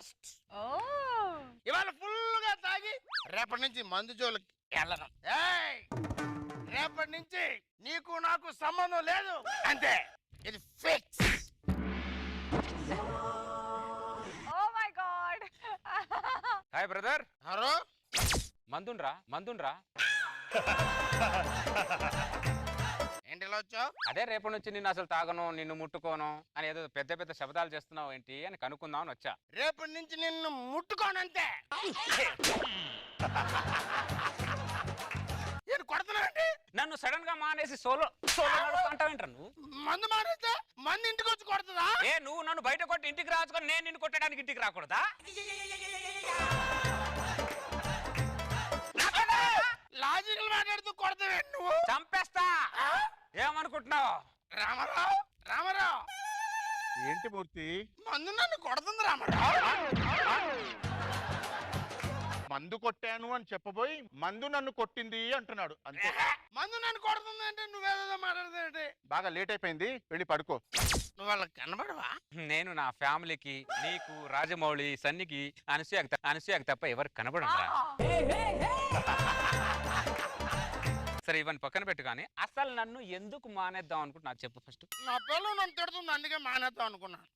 First. ఇవాళ full గా తాగి రేపటి నుంచి మందు జోలికి వెళ్ళను. రేపటి నుంచి నీకు నాకు సంబంధం లేదు, అంతే. ఇది ఫిక్స్. Hi brother. హలో, మందుండ్రా. ఏంటి ఇలా వచ్చావు? అదే రేపటి నుంచి నిన్ను అసలు తాగను, నిన్ను ముట్టుకోను అని ఏదో పెద్ద పెద్ద శబ్దాలు చేస్తున్నావు ఏంటి అని కనుక్కుందామని వచ్చా. రేపటి నుంచి నిన్ను ముట్టుకోనంతే. నేను కొడుతున్నానండి. నన్ను సడన్ గా మానేసి సోలో అంటావేంట్రా నువ్వు? మందు మానేస్తే మంది ఇంటికి వచ్చి కొడుతుందా? నువ్వు నన్ను బయట కొట్టి ఇంటికి రాచుకొని నేను నిన్ను కొట్టడానికి ఇంటికి రాకూడదా? లాజికల్ మాట్లాడుతూ కొడతావే నువ్వు. చంపేస్తా. ఏమనుకుంటున్నావు? రామారావు ఏంటి మూర్తి? మందు నన్ను కొడుతుంది రామారావు. మందు కొట్టాను అని చెప్పబోయి మందు నన్ను కొట్టింది అంటున్నాడు అంతే. మందు నన్ను కొడుతుంది అంటే నువ్వేదో మాట్లాడుతావు. బాగా లేట్ అయిపోయింది, వెళ్ళి పడుకో. నువ్వు వాళ్ళకి కనబడవా? నేను నా ఫ్యామిలీకి, నీకు, రాజమౌళి, సన్నికి, అనసూయకి తప్ప ఎవరికి కనబడరా? సరే ఇవన్నీ పక్కన పెట్టు, కానీ అసలు నన్ను ఎందుకు మానేద్దాం అనుకుంటున్నా చెప్పు ఫస్ట్. నా పిల్లలు నన్ను తిడుతుంది, అందుకే మానేద్దాం అనుకున్నాను.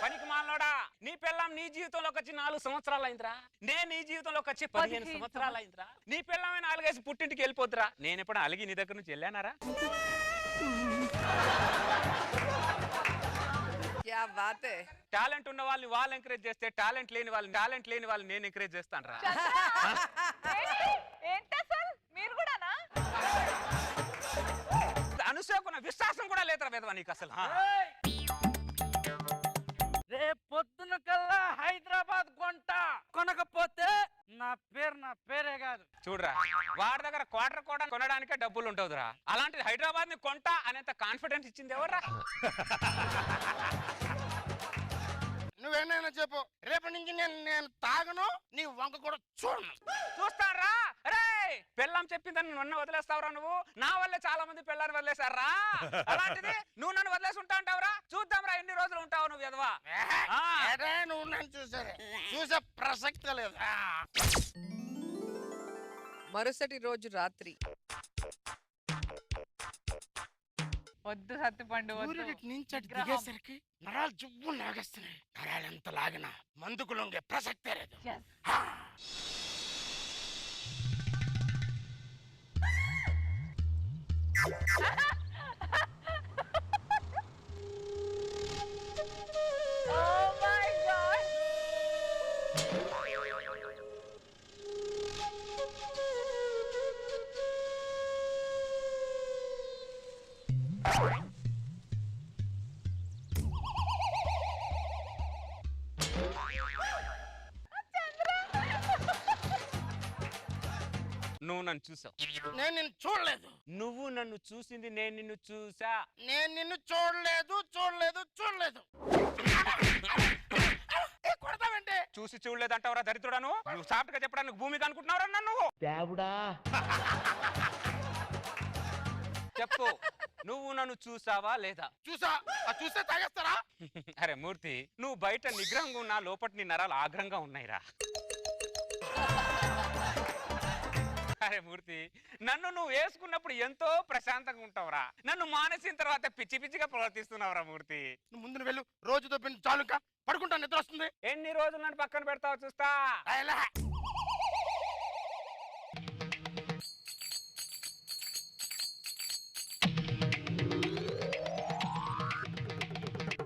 పనికి మాలోడా, నీ పిల్లం నీ జీవితంలోకి వచ్చి 4 సంవత్సరాలు అయిందిరా. నేను నీ జీవితంలోకి వచ్చి 15 సంవత్సరాలు అయిందిరా. నీ పిల్లమే 4 పుట్టింటికి వెళ్ళిపోతురా. నేను ఎప్పుడు అలిగి నీ దగ్గర నుంచి వెళ్ళానారా? టాలెంట్ ఉన్న వాళ్ళని వాళ్ళు ఎంకరేజ్ చేస్తే టాలెంట్ లేని వాళ్ళని నేను ఎంకరేజ్ చేస్తాను రా. అనుసోకున్న విశ్వాసం కూడా లేదురా వేదవా నీకు అసలు. రేపు పొద్దున కల్లా హైదరాబాద్ కొనకపోతే నా పేరే కాదు. చూడరా, వాడి దగ్గర క్వార్టర్ కూడా కొనడానికే డబ్బులు ఉంటుందిరా. అలాంటి హైదరాబాద్ ని కొంటా అనేంత కాన్ఫిడెన్స్ ఇచ్చింది ఎవర్రా? నువ్వేనైనా చెప్పు, రేపటి నుంచి నేను తాగను, నీ వంక కూడా చూడను. చూస్తారా? అరే పెళ్ళాం చెప్పిందని నన్ను వదిలేస్తావురా నువ్వు? నా వల్లే చాలా మంది పెళ్ళాన్ని వదిలేశారా. అలాంటిది నువ్వు నన్ను వదిలేసి ఉంటా అంటావురా? చూద్దాంరా ఎన్ని రోజులు ఉంటావు నువ్వు ఎదవా. నువ్వు నన్ను చూసే ప్రసక్తి లేదు. మరుసటి రోజు రాత్రి వద్దు సత్తిపండు, నుంచి దిగేసరికి నరాలు జువ్వు లాగేస్తున్నాయి. నరాలు ఎంత లాగినా మందుకు లొంగే ప్రసక్తే లేదు. నువ్వు నన్ను చూసావు, నేను నిన్ను చూడలేదు. నువ్వు నన్ను చూసింది నేను నిన్ను చూసా. నేను నిన్ను చూడలేదు. కొడతావంటే చూసి చూడలేదంటావురా దరిద్రుడాను. నువ్వు సాఫ్ట్ గా చెప్పడానికి భూమికి అనుకుంటున్నావురా నన్ను? చెప్పు, నువ్వు నన్ను చూసావా లేదా? చూస్తే తాగేస్తారా? అరే మూర్తి, నువ్వు బయట నిగ్రహంగా ఉన్నా లోపటి నీ నరాలు ఆగ్రహంగా ఉన్నాయిరా. అరే మూర్తి, నన్ను నువ్వు వేసుకున్నప్పుడు ఎంతో ప్రశాంతంగా ఉంటావురా. నన్ను మానేసిన తర్వాత పిచ్చి పిచ్చిగా ప్రవర్తిస్తున్నావురా మూర్తి. నువ్వు ముందు వెళ్ళు, రోజు దొబ్బిన చాలుక పడుకుంటా, నిద్ర వస్తుంది. ఎన్ని రోజులు నన్ను పక్కన పెడతావు చూస్తా.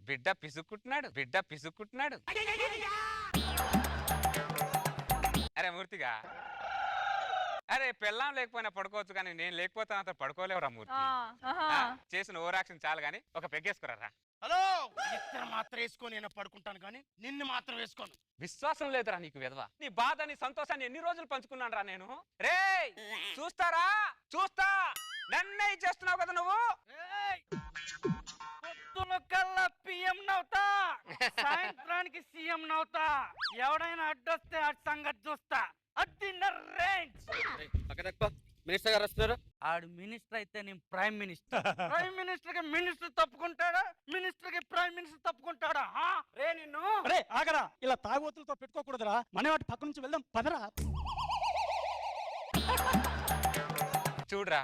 బిడ్డ పిసుక్కుంటున్నాడు. అరే మూర్తిగా, అరే పెళ్ళాం లేకపోయినా పడుకోవచ్చు, కానీ నేను లేకపోతే నాతో పడుకోలేవురా మూర్తి. చేసిన ఓవర్ యాక్షన్ చాలు గానీ ఒక పెగ్గేసుకురా. హలో, ఇద్దరు మాత్రం వేసుకొని నేను పడుకుంటాను, కానీ నిన్ను మాత్రం వేసుకోను. విశ్వాసం లేదురా నీకు వెధవా. నీ బాధని సంతోషాన్ని ఎన్ని రోజులు పంచుకున్నాను రా నేను. రే చూస్తారా? చూస్తా. నన్నే చేస్తున్నావు కదా నువ్వు. పొద్దున కల్లా పిఎం నవ్వుతా, సాయంత్రానికి సీఎం నవ్వుతా. ఎవడైనా అడ్డొస్తే ఆ సంగతి చూస్తా. అది రేంజ్. మినిస్టర్ గారు వస్తున్నారు. ఆడు మినిస్టర్ అయితే నేను ప్రైమ్ మినిస్టర్. ప్రైమ్ మినిస్టర్ కి మినిస్టర్ తప్పుకుంటాడా, మినిస్టర్ కి ప్రైమ్ మినిస్టర్ తప్పుకుంటాడా? రే నిన్ను అరే ఆగరా, ఇలా తాగుబోతులతో పెట్టుకోకూడదురా. మన వాటి పక్క నుంచి వెళ్దాం పదరా. చూడరా,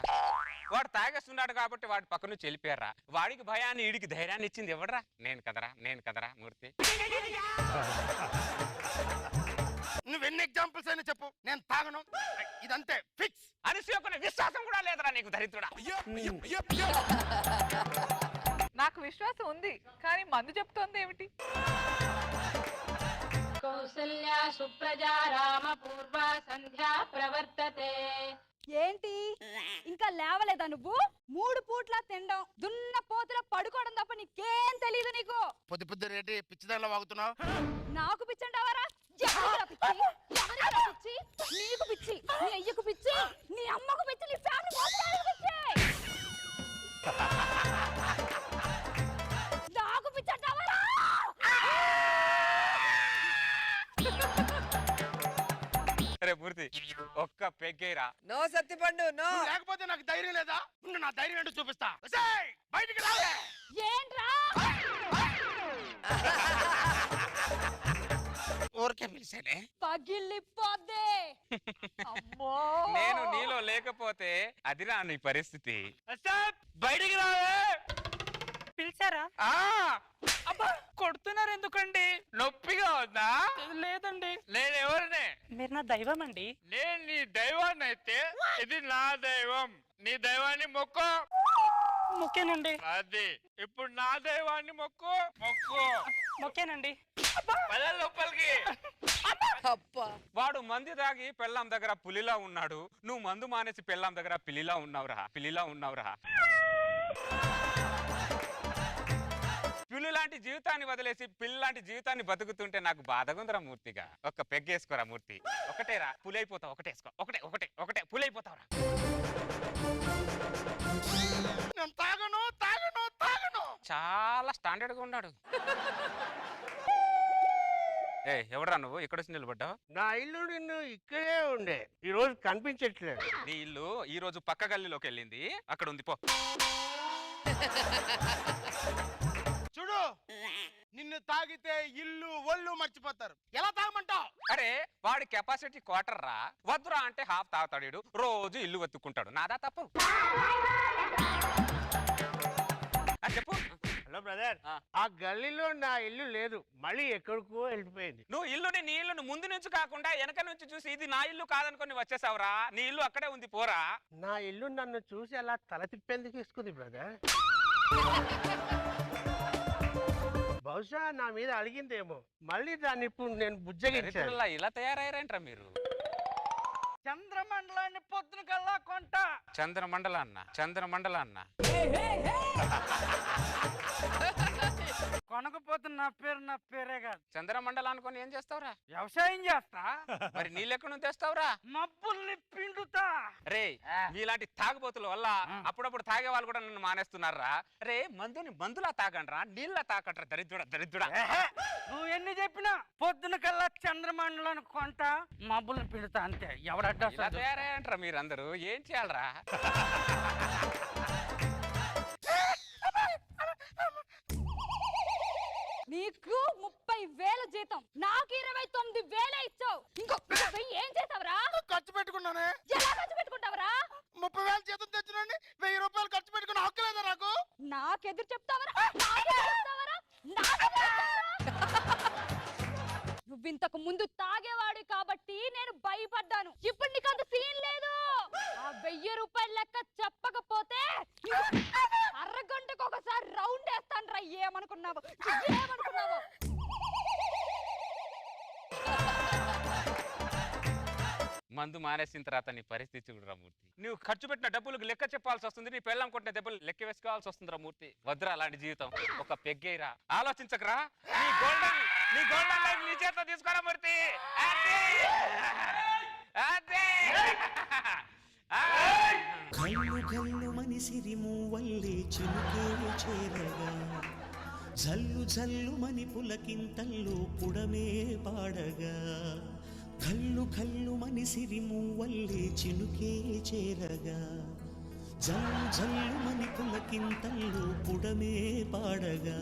వాడు తాగేస్తున్నాడు కాబట్టి వాడి పక్క నుంచి వెళ్ళిపోయారా. వాడికి భయాన్ని ఈడికి ధైర్యాన్ని ఇచ్చింది ఎవడరా? నేను కదరా మూర్తి. నువ్వెన్ని ఎగ్జాంపుల్స్ అయినా చెప్పు, నేను తాగను. ఇదంతే ఫిక్స్. అనుసూయకునే విశ్వాసం కూడా లేదురా నీకు, దరిద్రుడా. నాకు విశ్వాసం ఉంది, కానీ మందు చెప్తోంది ఏమిటి? కౌసల్యా సుప్రజా రామ పూర్వ సంధ్యా ప్రవర్తతే. ఏంటి ఇంకా లేవలేదా నువ్వు? 3 పూట్ల తినడం, దున్న పోతుల పడుకోవడం తప్ప నీకేం తెలియదు నీకు. పొద్దు రేటి పిచ్చిదానిలో వాగుతున్నావు. నాకు పిచ్చంటావారా? పిచ్చి నీకు పిచ్చి, నీ అయ్యకు పిచ్చి, నీ అమ్మకు పిచ్చి, నీ ఫ్యామిలీ మొత్తానికి పిచ్చి. నాకు పిచ్చంటావారా? అరే మూర్తి, ఒక్క పెగ్గేరా. No Sattipandu no. నువ్వు లేకపోతే నాకు ధైర్యం లేదా? ఉండు, నా ధైర్యం ఏంటో చూపిస్తా. ఒసేయ్, బయటికి రావే. ఏంట్రా? ఊరికే పిలిచానే. పగిలిపోద్దే. అమ్మో, నేను నీలో లేకపోతే అదిరా నీ పరిస్థితి. బయటికి రావే. పిలిచారా? అబ్బా, కొడుతున్నారు ఎందుకండి? నొప్పిగా ఉందా? లేదండి, నేను ఎవరినే? మీరు నా దైవం అండి. నేను నీ దైవాన్ని అయితే ఇది నా దైవం. నీ దైవాన్ని మొక్కు. మొక్కేనండి. అది ఇప్పుడు నా దైవాన్ని మొక్కు. మొక్కేనండి. లోపలికి. అబ్బా, వాడు మంది తాగి పెళ్ళాం దగ్గర పులిలా ఉన్నాడు, నువ్వు మందు మానేసి పెళ్ళాం దగ్గర పిల్లిలా ఉన్నావురా. పిల్లి లాంటి జీవితాన్ని వదిలేసి పిల్లి లాంటి జీవితాన్ని బతుకుతుంటే నాకు బాధగుందిరా మూర్తిగా. ఒక్క పెగ్గేసుకోరా మూర్తి. ఒకటేరా, పులైపోతావు. ఒకటేసుకో. ఒకటే పులైపోతావురా. నేను తాగను. చాలా స్టాండర్డ్ గా ఉన్నాడు. ఎవడరా నువ్వు ఇక్కడ వచ్చి నిలబడ్డావు? నా ఇల్లు నిన్ను ఇక్కడే ఉండే, ఈ రోజు కనిపించట్లేదు. నీ ఇల్లు ఈ రోజు పక్క గల్లీలోకి వెళ్ళింది, అక్కడ ఉంది పో. చూడు, నిన్ను తాగితే ఇల్లు ఒళ్ళు మర్చిపోతారు. ఎలా తాగమంటావు? అరే వాడి కెపాసిటీ క్వార్టర్ రా. వద్దురా అంటే హాఫ్ తాగుతాడు, రోజు ఇల్లు వెతుక్కుంటాడు. నాదా తప్పు? చెప్పు. హలో బ్రదర్, ఆ గల్లీలో నా ఇల్లు లేదు, మళ్ళీ ఎక్కడికో వెళ్ళిపోయింది. నువ్వు ఇల్లుని నీ ఇల్లుని ముందు నుంచి కాకుండా వెనక నుంచి చూసి ఇది నా ఇల్లు కాదనుకొని వచ్చేసావురా. నీ ఇల్లు అక్కడే ఉంది, పోరా. నా ఇల్లు నన్ను చూసి అలా తల తిప్పేందుకు ఇస్తుంది బ్రదర్. బహుశా నా మీద అడిగిందేమో, మళ్ళీ దాన్ని ఇప్పుడు నేను బుజ్జగించాను. ఇలా తయారయ్యారంట్రా మీరు. చంద్రమండలాన్ని పొద్దున కల్లా కొంట. చంద్రమండల అన్న కొనకపోతే నా పేరే కాదు. చంద్రమండలం అనుకొని ఏం చేస్తావురా? వ్యవసాయం చేస్తా. మరి నీళ్ళెక్కడ నుంచి తెస్తావురా? మబ్బుల్ని పిండుతా. రే, మీలాంటి తాగుబోతుల వల్ల అప్పుడప్పుడు తాగే వాళ్ళు కూడా నన్ను మానేస్తున్నారా. రే, మందులా తాగండ్రా, నీళ్ళ తాకండ్రా. దరిద్రుడా. నువ్వు ఎన్ని చెప్పినా పొద్దున కల్లా చంద్రమండలాన్ని కొంట, మబ్బుల్ని పిండుతా, అంతే. ఎవడడ్డా తయారయ్యారంటారా మీరందరూ? ఏం చేయాలరా? నీకు 30,000 జీతం, నాకు 29,000 ఇచ్చావు. ఇంకో 1000 ఏం చేసావురా? ఖర్చు పెట్టుకున్నానే. ఎలా ఖర్చు పెట్టుకుంటావరా? 30,000 జీతం తెచ్చినండి, 1000 రూపాయలు ఖర్చు పెట్టుకున్న హక్కు లేదా నాకు? నాకెదురు చెప్తావరా? నువ్వింతకు ముందు తాగేవాడు కాబట్టి నేను భయపడ్డాను. ఇప్పుడు నీకు అంత సీన్ లేదు. ఆ 1000 రూపాయల లెక్క చెప్పకపోతే అరగంటకు ఒకసారి రౌండ్ వేస్తాను రా. ఏమనుకున్నావు? మందు మానేసిన తర్వాత నీ పరిస్థితి చూడరా మూర్తి. నువ్వు ఖర్చు పెట్టిన డబ్బులకు లెక్క చెప్పాల్సి వస్తుంది, నీ పెళ్ళం కొట్టిన దెబ్బలు లెక్క వేసుకోవాల్సి వస్తుందిరా మూర్తి. వద్దురా అలాంటి జీవితం. ఒక పెగ్గేరా, ఆలోచించకరా. నీ గోల్డెన్ లైఫ్ నీ చేతిలో తీసుకోరా మూర్తి. కళ్ళు మనిసిరి మూవల్లే చిలుకే చేరగా, జల్లు మని పులకింతల్లో పుడమే పాడగా, కల్లు కల్లు మనిసిరి మూవల్లే చినుకే చేరగా జల్లు జల్లు మని పులకింతల్లో పుడమే పాడగా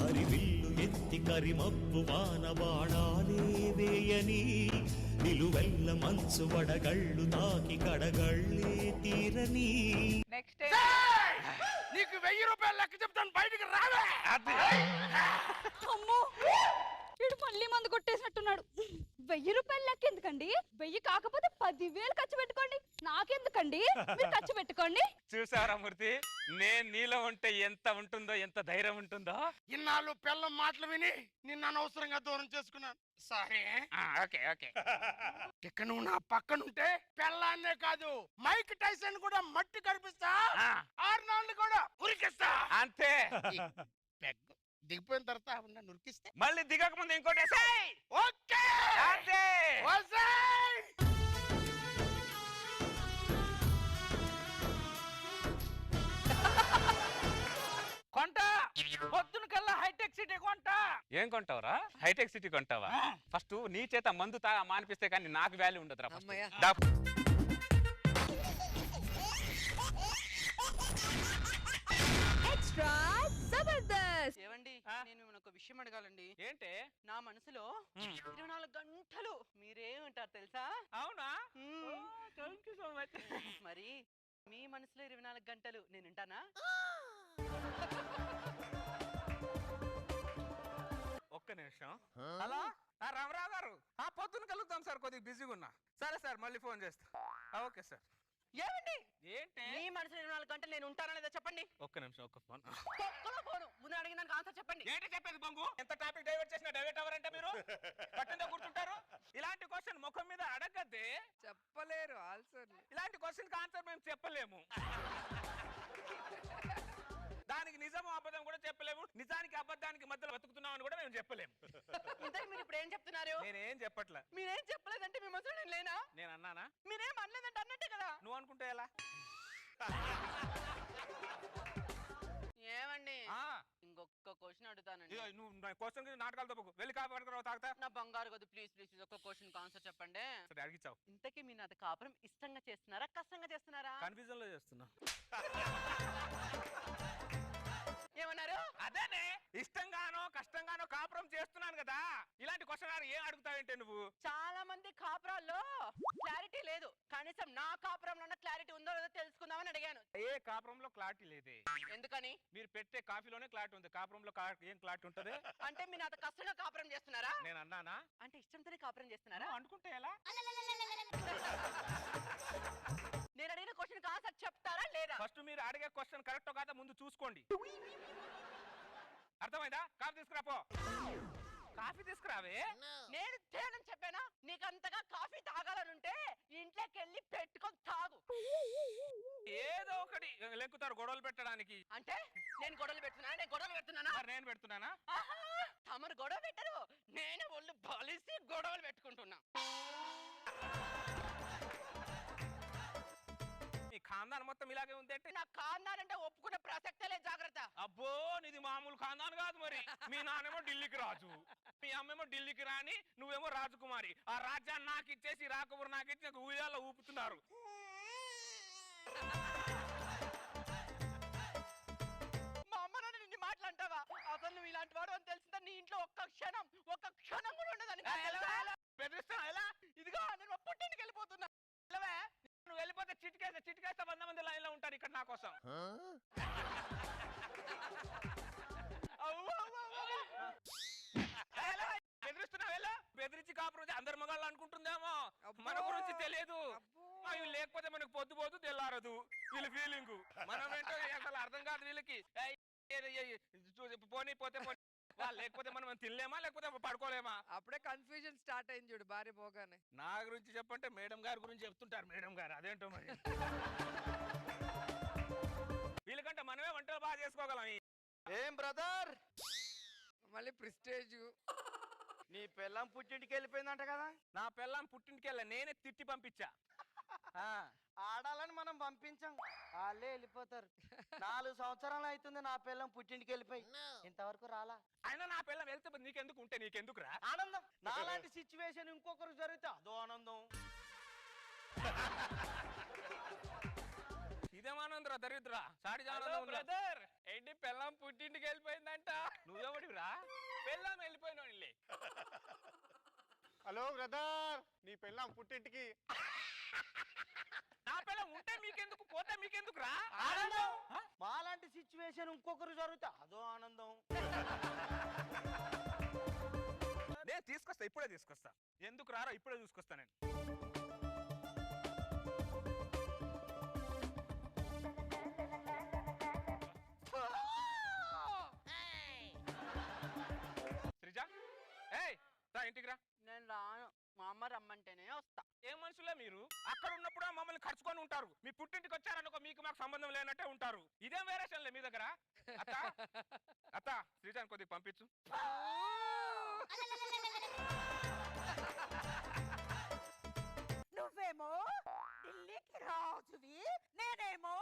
హరివిల్లు ఎత్తి కరిమబ్బు వాన బాణాలే వేయని నిలువెల్ల మంచు వడగళ్ళు తాకి కడగళ్ళే తీరని నెక్స్ట్ నీకు 1000 రూపాయలు లెక్క చెప్తాను, బయటికి రావే. అమ్మో వీడు మళ్ళీ మందు కొట్టేసినట్టున్నాడు. 1000 రూపాయలు లెక్క ఎందుకండి? 1000 కాకపోతే 10,000 ఖర్చు పెట్టుకోండి. నాకెందుకండి? మీరు ఖర్చు పెట్టుకోండి. చూసారా మూర్తి, నేను నీలో ఉంటే ఎంత ఉంటుందో, ఎంత ధైర్యం ఉంటుందో. ఇన్నాళ్ళు పిల్లం మాటలు విని నిన్ను అనవసరంగా దూరం చేసుకున్నాను. సారీ. Okay okay. ఇక నువ్వు నా పక్కనుంటే పిల్లాన్నే కాదు, మైక్ టైసన్ కూడా మట్టి కనిపిస్తా, ఆర్నాల్డ్ కూడా ఉరికిస్తా. అంతే. దిగిపోయిన తర్వాత నన్ను ఉరికిస్తే మళ్ళీ దిగక ముందు ఇంకోటి ఓకే. అంతే. కొంట పొద్దున కల్లా హైటెక్ సిటీ కొంట. ఏం కొంటావురా? హైటెక్ సిటీ కొంటావా? ఫస్ట్ నీ చేత మందు మానిపిస్తే కానీ నాకు వాల్యూ ఉండదురా. అమ్మయ్య. ఎక్స్ట్రా జబర్దస్త్. ఏవండి, నేను మిమ్మల్ని ఒక విషయం అడగాలండి. ఏంటే? నా మనసులో 24 గంటలు మీరేమంటారు తెలుసా? అవునా? Thank you so much. మరి మీ మనసులో 24 గంటలు నేను ఉంటానా? ఒక్క నిమిషం. హలో రామరావు గారు, పొద్దున కలుగుతాం సార్, కొద్దిగా బిజీగా ఉన్నా. సరే సార్, మళ్ళీ ఫోన్ చేస్తా. Okay sir. ఏమండి, ఏంటి మీ మనసులో 24 గంటలు నేను ఉంటానా లేదా చెప్పండి. ఒక్క నిమిషం, ఒక్క ఫోన్. ఫోను ముందు అడిగిన దానికి ఆన్సర్ చెప్పండి. ఏంటి చెప్పేది బంగు? ఎంత టాపిక్ డైవర్ట్ చేసినా డైవర్ట్ అవ్వరంటే మీరు పట్టిందో కూర్చుంటారు. ఇలాంటి క్వశ్చన్ ముఖం మీద అడగద్దే. చెప్పలేరు ఆన్సర్. ఇలాంటి క్వశ్చన్ ఆన్సర్ మేము చెప్పలేము. దానికి నిజము అబద్ధం కూడా చెప్పలేము. నిజానికి అబద్ధానికి మధ్యలో బతుకుతున్నాం అని కూడా మేము చెప్పలేము. ఇంతకు మీరు ఇప్పుడు ఏం చెప్తున్నారు? నేనేం చెప్పట్లే. మీరేం చెప్పలేదంటే మీ మనసులో నేను లేనా? నేను అన్నానా? మీరేం అనలేదంటే అన్నట్టే కదా. నువ్వు అనుకుంటే ఎలా? ఏమండి, ఇంకొక క్వశ్చన్ అడుగుతానండి. నువ్వు క్వశ్చన్ నాటకాలతో పోకు. వెళ్ళి కాపీ పట్టుకురావు తాగుతా. నా బంగారు కదా, ప్లీజ్ ప్లీజ్ ఒక్క క్వశ్చన్ ఆన్సర్ చెప్పండి. సరే అడిగిచావు. ఇంతకీ మీ నాతో కాపురం ఇష్టంగా చేస్తున్నారా కష్టంగా చేస్తున్నారా? కన్ఫ్యూజన్ లో చేస్తున్నా. ఏమన్నారు? అదేనే, ఇష్టంగానో కష్టంగానో కాపురం చేస్తున్నాను కదా. ఇలాంటి క్వశ్చన్ ఏం అడుగుతావంటే నువ్వు? చాలా మంది కాపురాల్లో క్లారిటీ లేదు, కనీసం నా కాపురంలో క్లారిటీ ఉందో లేదో తెలుసుకుందామని అడిగాను. ఏ కాపురంలో క్లారిటీ లేదే. ఎందుకని? మీరు పెట్టే కాఫీలోనే క్లారిటీ ఉంది, కాపురంలో ఏం క్లారిటీ ఉంటది? అంటే మీరు నాతో కష్టంగా కాపురం చేస్తున్నారా? నేను అన్నానా? అంటే ఇష్టంతోనే కాపురం చేస్తున్నారా? అనుకుంటే ఎలా? నేను అడిగిన క్వశ్చన్ ఆన్సర్ చెప్తారా లేదా? ఫస్ట్ మీరు అడిగే క్వశ్చన్ కరెక్ట్ కాదా ముందు చూసుకోండి. అర్థమైందా? కాఫీ తీసుకురాపో. కాఫీ తీసుకురావే. నేను తేనని చెప్పానా? నీకు అంతగా కాఫీ తాగాలనుంటే ఇంట్లోకి వెళ్ళి పెట్టుకొని తాగు. ఏదో ఒకటి లెక్కుతారు గొడవలు పెట్టడానికి. అంటే నేను గొడవలు పెడుతున్నానా? నేను గొడవలు పెడుతున్నానా? నేను పెడుతున్నానా? తమరు గొడవ పెట్టరు, నేను ఒళ్ళు బలిసి గొడవలు పెట్టుకుంటున్నా. మీ ఖాందాన్ మొత్తం ఇలాగే ఉంది అంటే? నా ఖాందాన్ అంటే ఒప్పుకునే ప్రసక్తే లేదు, జాగ్రత్త. అబ్బో, నీది మామూలు ఖాందాన్ కాదు మరి. మీ నాన్నేమో ఢిల్లీకి రాజు, మీ అమ్మేమో ఢిల్లీకి రాని, నువ్వేమో రాజకుమారి. ఆ రాజ్యాన్ని నాకు ఇచ్చేసి రాకుమారు నాకు ఇచ్చి నాకు ఊయాల్లో ఊపుతున్నారు. మా అమ్మ నాన్న నిన్ను మాట్లాంటావా? అసలు నువ్వు ఇలాంటి వాడు అని తెలిసిందా నీ ఇంట్లో ఒక్క క్షణం కూడా ఉండదని. బెదిరిస్తావా? ఎలా? ఇదిగో నేను పుట్టింటికి వెళ్ళిపోతున్నా. నువ్వు వెళ్ళిపోతే చిటికేస్తే 100 మంది లైన్ లో ఉంటారు ఇక్కడ నా కోసం. బెదిరిస్తున్నావు? బెదిరించి కాపురం అందరు మగాళ్ళు అనుకుంటుందేమో, మన గురించి తెలియదు. అవి లేకపోతే మనకు పొద్దు పోదు తెల్లారదు. వీళ్ళ ఫీలింగ్ మనం ఏంటో అసలు అర్థం కాదు వీళ్ళకి. పోనీ పోతే వాళ్ళు లేకపోతే మనం తినలేమా లేకపోతే పడుకోలేమా? అప్పుడే కన్ఫ్యూజన్ స్టార్ట్ అయింది చూడు భార్య పోగానే. నా గురించి చెప్పంటే మేడం గారి గురించి చెప్తుంటారు. మేడం గారు అదేంటో మరి. వీళ్ళకంటే మనమే వంటలు బాగా చేసుకోగలం. ఏం బ్రదర్, మళ్ళీ ప్రిస్టేజ్ నీ పిల్లం పుట్టింటికి వెళ్ళిపోయిందంట కదా. నా పిల్లం పుట్టింటికి వెళ్ళా, నేనే తిట్టి పంపించా. ఆడాలని మనం పంపించాం, వాళ్ళే వెళ్ళిపోతారు. 4 సంవత్సరాలు అవుతుంది నా పిల్లం పుట్టింటికి వెళ్ళిపోయి, ఇంతవరకు రాలా. అయినా నా పిల్లం వెళ్తే నీకెందుకు ఉంటే నీకెందుకురా ఆనందం. నాలాంటి సిచ్యువేషన్ ఇంకొకరు జరిగితే అదో ఆనందం. ఇదేమానందరా దరిద్రా సాడి బ్రదర్. ఏంటి పిల్లం పుట్టింటికి వెళ్ళిపోయిందంట? నువ్వెవడిరా? పిల్లం వెళ్ళిపోయినా. హలో బ్రదర్, నీ పెళ్ళాం పుట్టింటికి. నా పిల్లం ఉంటే మీకెందుకు, పోతే మీకెందుకురా? ఆనందం. మాలాంటి సిచ్యువేషన్ ఇంకొకరు జరిగితే అదో ఆనందం. నేను తీసుకొస్తా, ఇప్పుడే తీసుకొస్తా. ఎందుకు రారా, ఇప్పుడే చూసుకొస్తా నేను. శ్రీజా, ఏయ్ రా ఇంటికి రా. నేను రాను, మా అమ్మ రమ్మంటేనే వస్తా. ఏం మనుషులే మీరు? అక్కడ ఉన్నప్పుడు మమ్మల్ని ఖర్చుకొని ఉంటారు, మీ పుట్టింటికి వచ్చారనుకో మీకు మాకు సంబంధం లేనట్టే ఉంటారు. ఇదేం వేరేషన్లే మీ దగ్గర. అత్త అత్త శ్రీజాన్ కొద్దిగా పంపించు. నువ్వేమో ఢిల్లీకి రాజువి, నేనేమో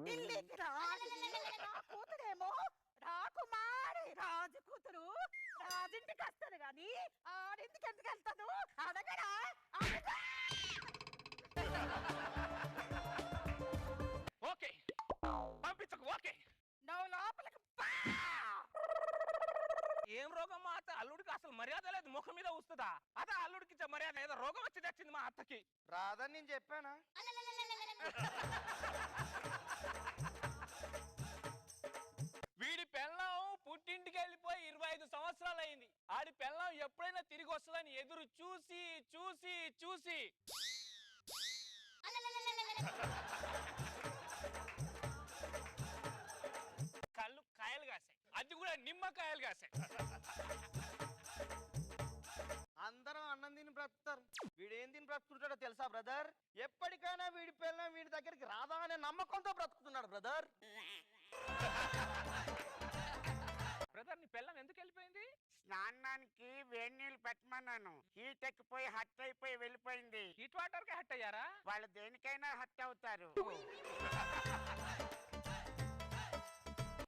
ఢిల్లీకి రాజువి. నా కూతురేమో రాకుమారి రాజు కూతురు. రాజింటికి వస్తాను గాని ఆడింటికి ఎందుకు వెళ్తాను అడగడా? ఓకే పంపించకు. ఓకే నువ్వు లోపలికి పా. ఏం రోగం మా అత్త? అల్లుడికి అసలు మర్యాద లేదు, ముఖం మీద వస్తుందా? అదే అల్లుడికి ఇచ్చే మర్యాద. ఏదో రోగం వచ్చి తెచ్చింది మా అత్తకి. రాదని నేను చెప్పానా? వీడి పెళ్ళం పుట్టింటికి వెళ్ళిపోయి 25 సంవత్సరాలు అయింది. ఆడి పెళ్ళం ఎప్పుడైనా తిరిగి వస్తుందని ఎదురు చూసి చూసి చూసి కళ్ళు కాయలు కాసాయి, అది కూడా నిమ్మకాయలు కాసాయి. అందరం అన్నం తిని బ్రతుకుతారు, వీడేం తిని బ్రతుకుంటాడో తెలుసా బ్రదర్? ఎప్పటికైనా వీడి పిల్ల వీడి దగ్గరికి రాదా అనే నమ్మకంతో బ్రతుకుతున్నాడు బ్రదర్. బ్రదర్, నీ పెళ్ళం ఎందుకు వెళ్ళిపోయింది? స్నానానికి వేడి నీళ్ళు పెట్టమన్నాను, హీట్ ఎక్కిపోయి హట్ అయిపోయి వెళ్ళిపోయింది. హీట్ వాటర్ కి హట్ అయ్యారా? వాళ్ళు దేనికైనా హట్ అవుతారు.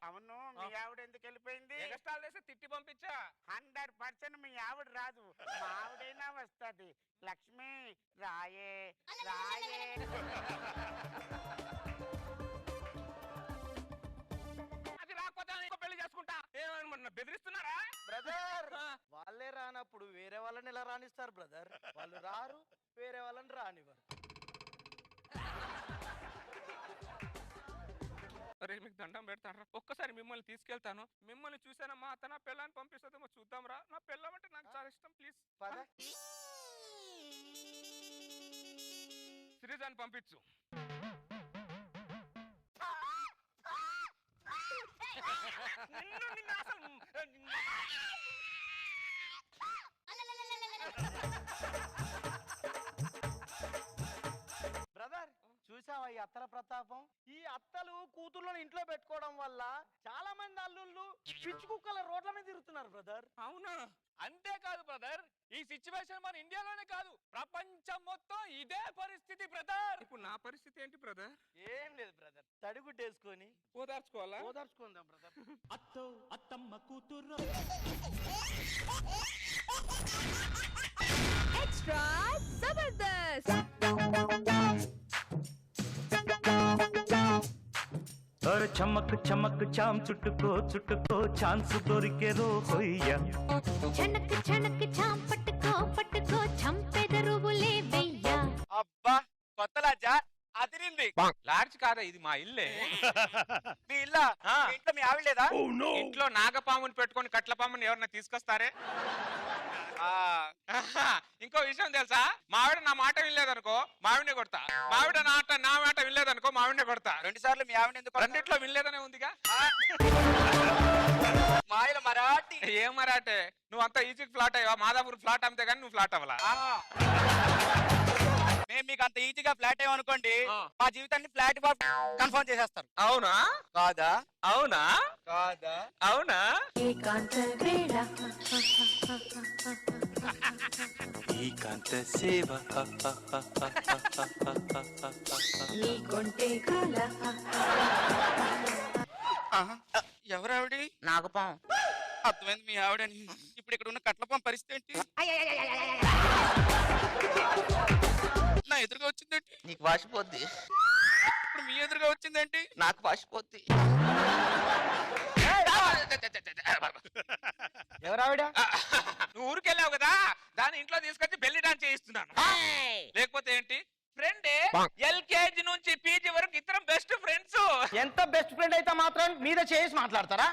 అవును, మీ ఆవిడ ఎందుకు వెళ్ళిపోయింది? ఎగస్ట్రాలు చేసి తిట్టి పంపించా. 100% మీ ఆవిడ రాదు, మా ఆవిడైనా వస్తుంది. లక్ష్మి రాయే రాయే. అది రాకపోతే ఇంకో పెళ్లి చేసుకుంటా. ఏమన్నా బెదిరిస్తున్నారా? బ్రదర్, వాళ్ళే రానప్పుడు వేరే వాళ్ళని ఎలా రానిస్తారు బ్రదర్? వాళ్ళు రారు, వేరే వాళ్ళని రానివ్వరు. అరే మీకు దండం పెడతారా? ఒక్కసారి మిమ్మల్ని తీసుకెళ్తాను. మిమ్మల్ని చూసానా మా అత్త నా పిల్లని పంపిస్తుందేమో చూద్దాం రా. నా పిల్లం అంటే నాకు చాలా ఇష్టం. ప్లీజ్ శ్రీజాన్ పంపించు. బ్రదర్, చూసావా ఈ అత్తల ప్రతాపం? ఈ అత్తలు కూతుర్లను ఇంట్లో పెట్టుకోవడం వల్ల చాలా మంది అల్లుళ్ళు పిచ్చి కుక్కల రోడ్ల మీద తిరుగుతున్నారు బ్రదర్. అవునా? అంతేకాదు బ్రదర్, ఈ సిచ్యువేషన్ మన ఇండియాలోనే కాదు, ప్రపంచం మొత్తం ఇదే పరిస్థితి బ్రదర్. ఇప్పుడు నా పరిస్థితి ఏంటి బ్రదర్? ఏం లేదు బ్రదర్, తడిగుడ్డేసుకొని ఓదార్చుకోవాలా? ఓదార్చుకుందాం బ్రదర్. అత్తో అత్తమ్మ కూతురు ఎక్స్ట్రా జబర్దస్త్. और चमक चमक चाम चुटको चुटको चांस दొరికే రో హొయ్య छनक छनक छाम पटको पटको छंपे दरुबुले भैया. అబ్బా కొత్త లాడ్జా అదిరింది. లాడ్జ్ కాదా ఇది, మా ఇల్లే. మీ ఇల్లా? ఇంట్లో మీ ఆవిడ లేదా? ఇంట్లో నాగపాముని పెట్టుకొని కట్లపాముని ఎవరన్నా తీసుకొస్తారే? ఇంకో విషయం తెలుసా? మావిడ నా మాట వినలేదనుకో మావిడే కొడతా. మావిడ నా మాట వినలేదనుకో మావిడే కొడతా. 2 సార్లు మీ ఆవిడ ఎందుకు? రెండిట్లో వినలేదనే ఉందిగా. మాయల మరాఠీ. ఏం మరాటే? నువ్వు అంతా ఈజీకి ఫ్లాట్ అయ్యవా? మాదాపూర్ ఫ్లాట్ అమ్మితే కానీ నువ్వు ఫ్లాట్ అవ్వాలా? మేము మీకు అంత ఈజీగా ఫ్లాట్ అయ్యామనుకోండి, మా జీవితాన్ని ఫ్లాట్ కన్ఫర్మ్ చేసేస్తారు. అవునా కాదా? అవునా కాదా? అవునా? ఏకాంత వేళ ఏకాంత సేవ ఎవరావిడి నాగపాం. అర్థమైంది మీ ఆవిడని. ఇప్పుడు ఇక్కడ ఉన్న కట్లపాం పరిస్థితి ఏంటి? నా ఎదురుగా వచ్చిందేంటి? నీకు వాసిపోద్ది. ఇప్పుడు మీ ఎదురుగా వచ్చిందేంటి? నాకు వాసిపోద్ది. ఎవరావిడ? నువ్వు ఊరికెళ్ళావు కదా, దాని ఇంట్లో తీసుకొచ్చి బెల్లి డాన్స్ చేయిస్తున్నాను. లేకపోతే ఏంటి ఫ్రెండే, ఎల్కేజీ నుంచి పీజీ వరకు ఇద్దరం బెస్ట్ ఫ్రెండ్స్. ఎంత బెస్ట్ ఫ్రెండ్ అయితే మాత్రం మీద చేసి మాట్లాడతారా?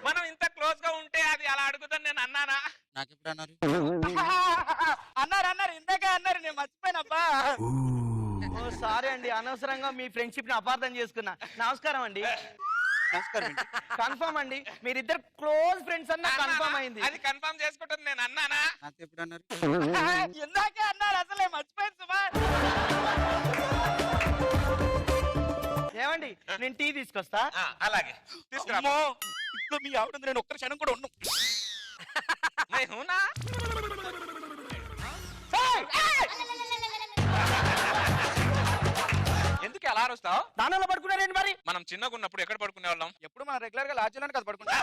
మనం ఇంత క్లోజ్ గా ఉంటే అది అలా అడుగుతాను నేను అన్నానా? నాకెప్పుడు అన్నారు? అన్నారు ఇందాకే అన్నారు, నేను మర్చిపోయినబ్బా. సారీ అండి, అనవసరంగా మీ ఫ్రెండ్షిప్ ని అపార్థం చేసుకున్నా. నమస్కారం అండి. నమస్కారం. కన్ఫర్మ్ అండి, మీరిద్దరు క్లోజ్ ఫ్రెండ్స్ అన్న కన్ఫర్మ్ అయింది. అది కన్ఫర్మ్ చేసుకుంటుంది నేను అన్నానా? నాకెప్పుడు అన్నారు? ఇందాకే అన్నారు, అసలే మర్చిపోయింది సుమా. ఏమండి, నేను టీ తీసుకొస్తా. అలాగే తీసుకురా. అమ్మో, ఇంట్లో మీ ఆవిడ నేను ఒక్క క్షణం కూడా ఉన్నాను. ఎందుకు అలా అరుస్తావు? దానిలో పడుకున్నారేంటి మరి? మనం చిన్నగా ఉన్నప్పుడు ఎక్కడ పడుకునే వాళ్ళం? ఎప్పుడు మనం రెగ్యులర్ గా లాడ్జ్లోనే కదా పడుకుంటా.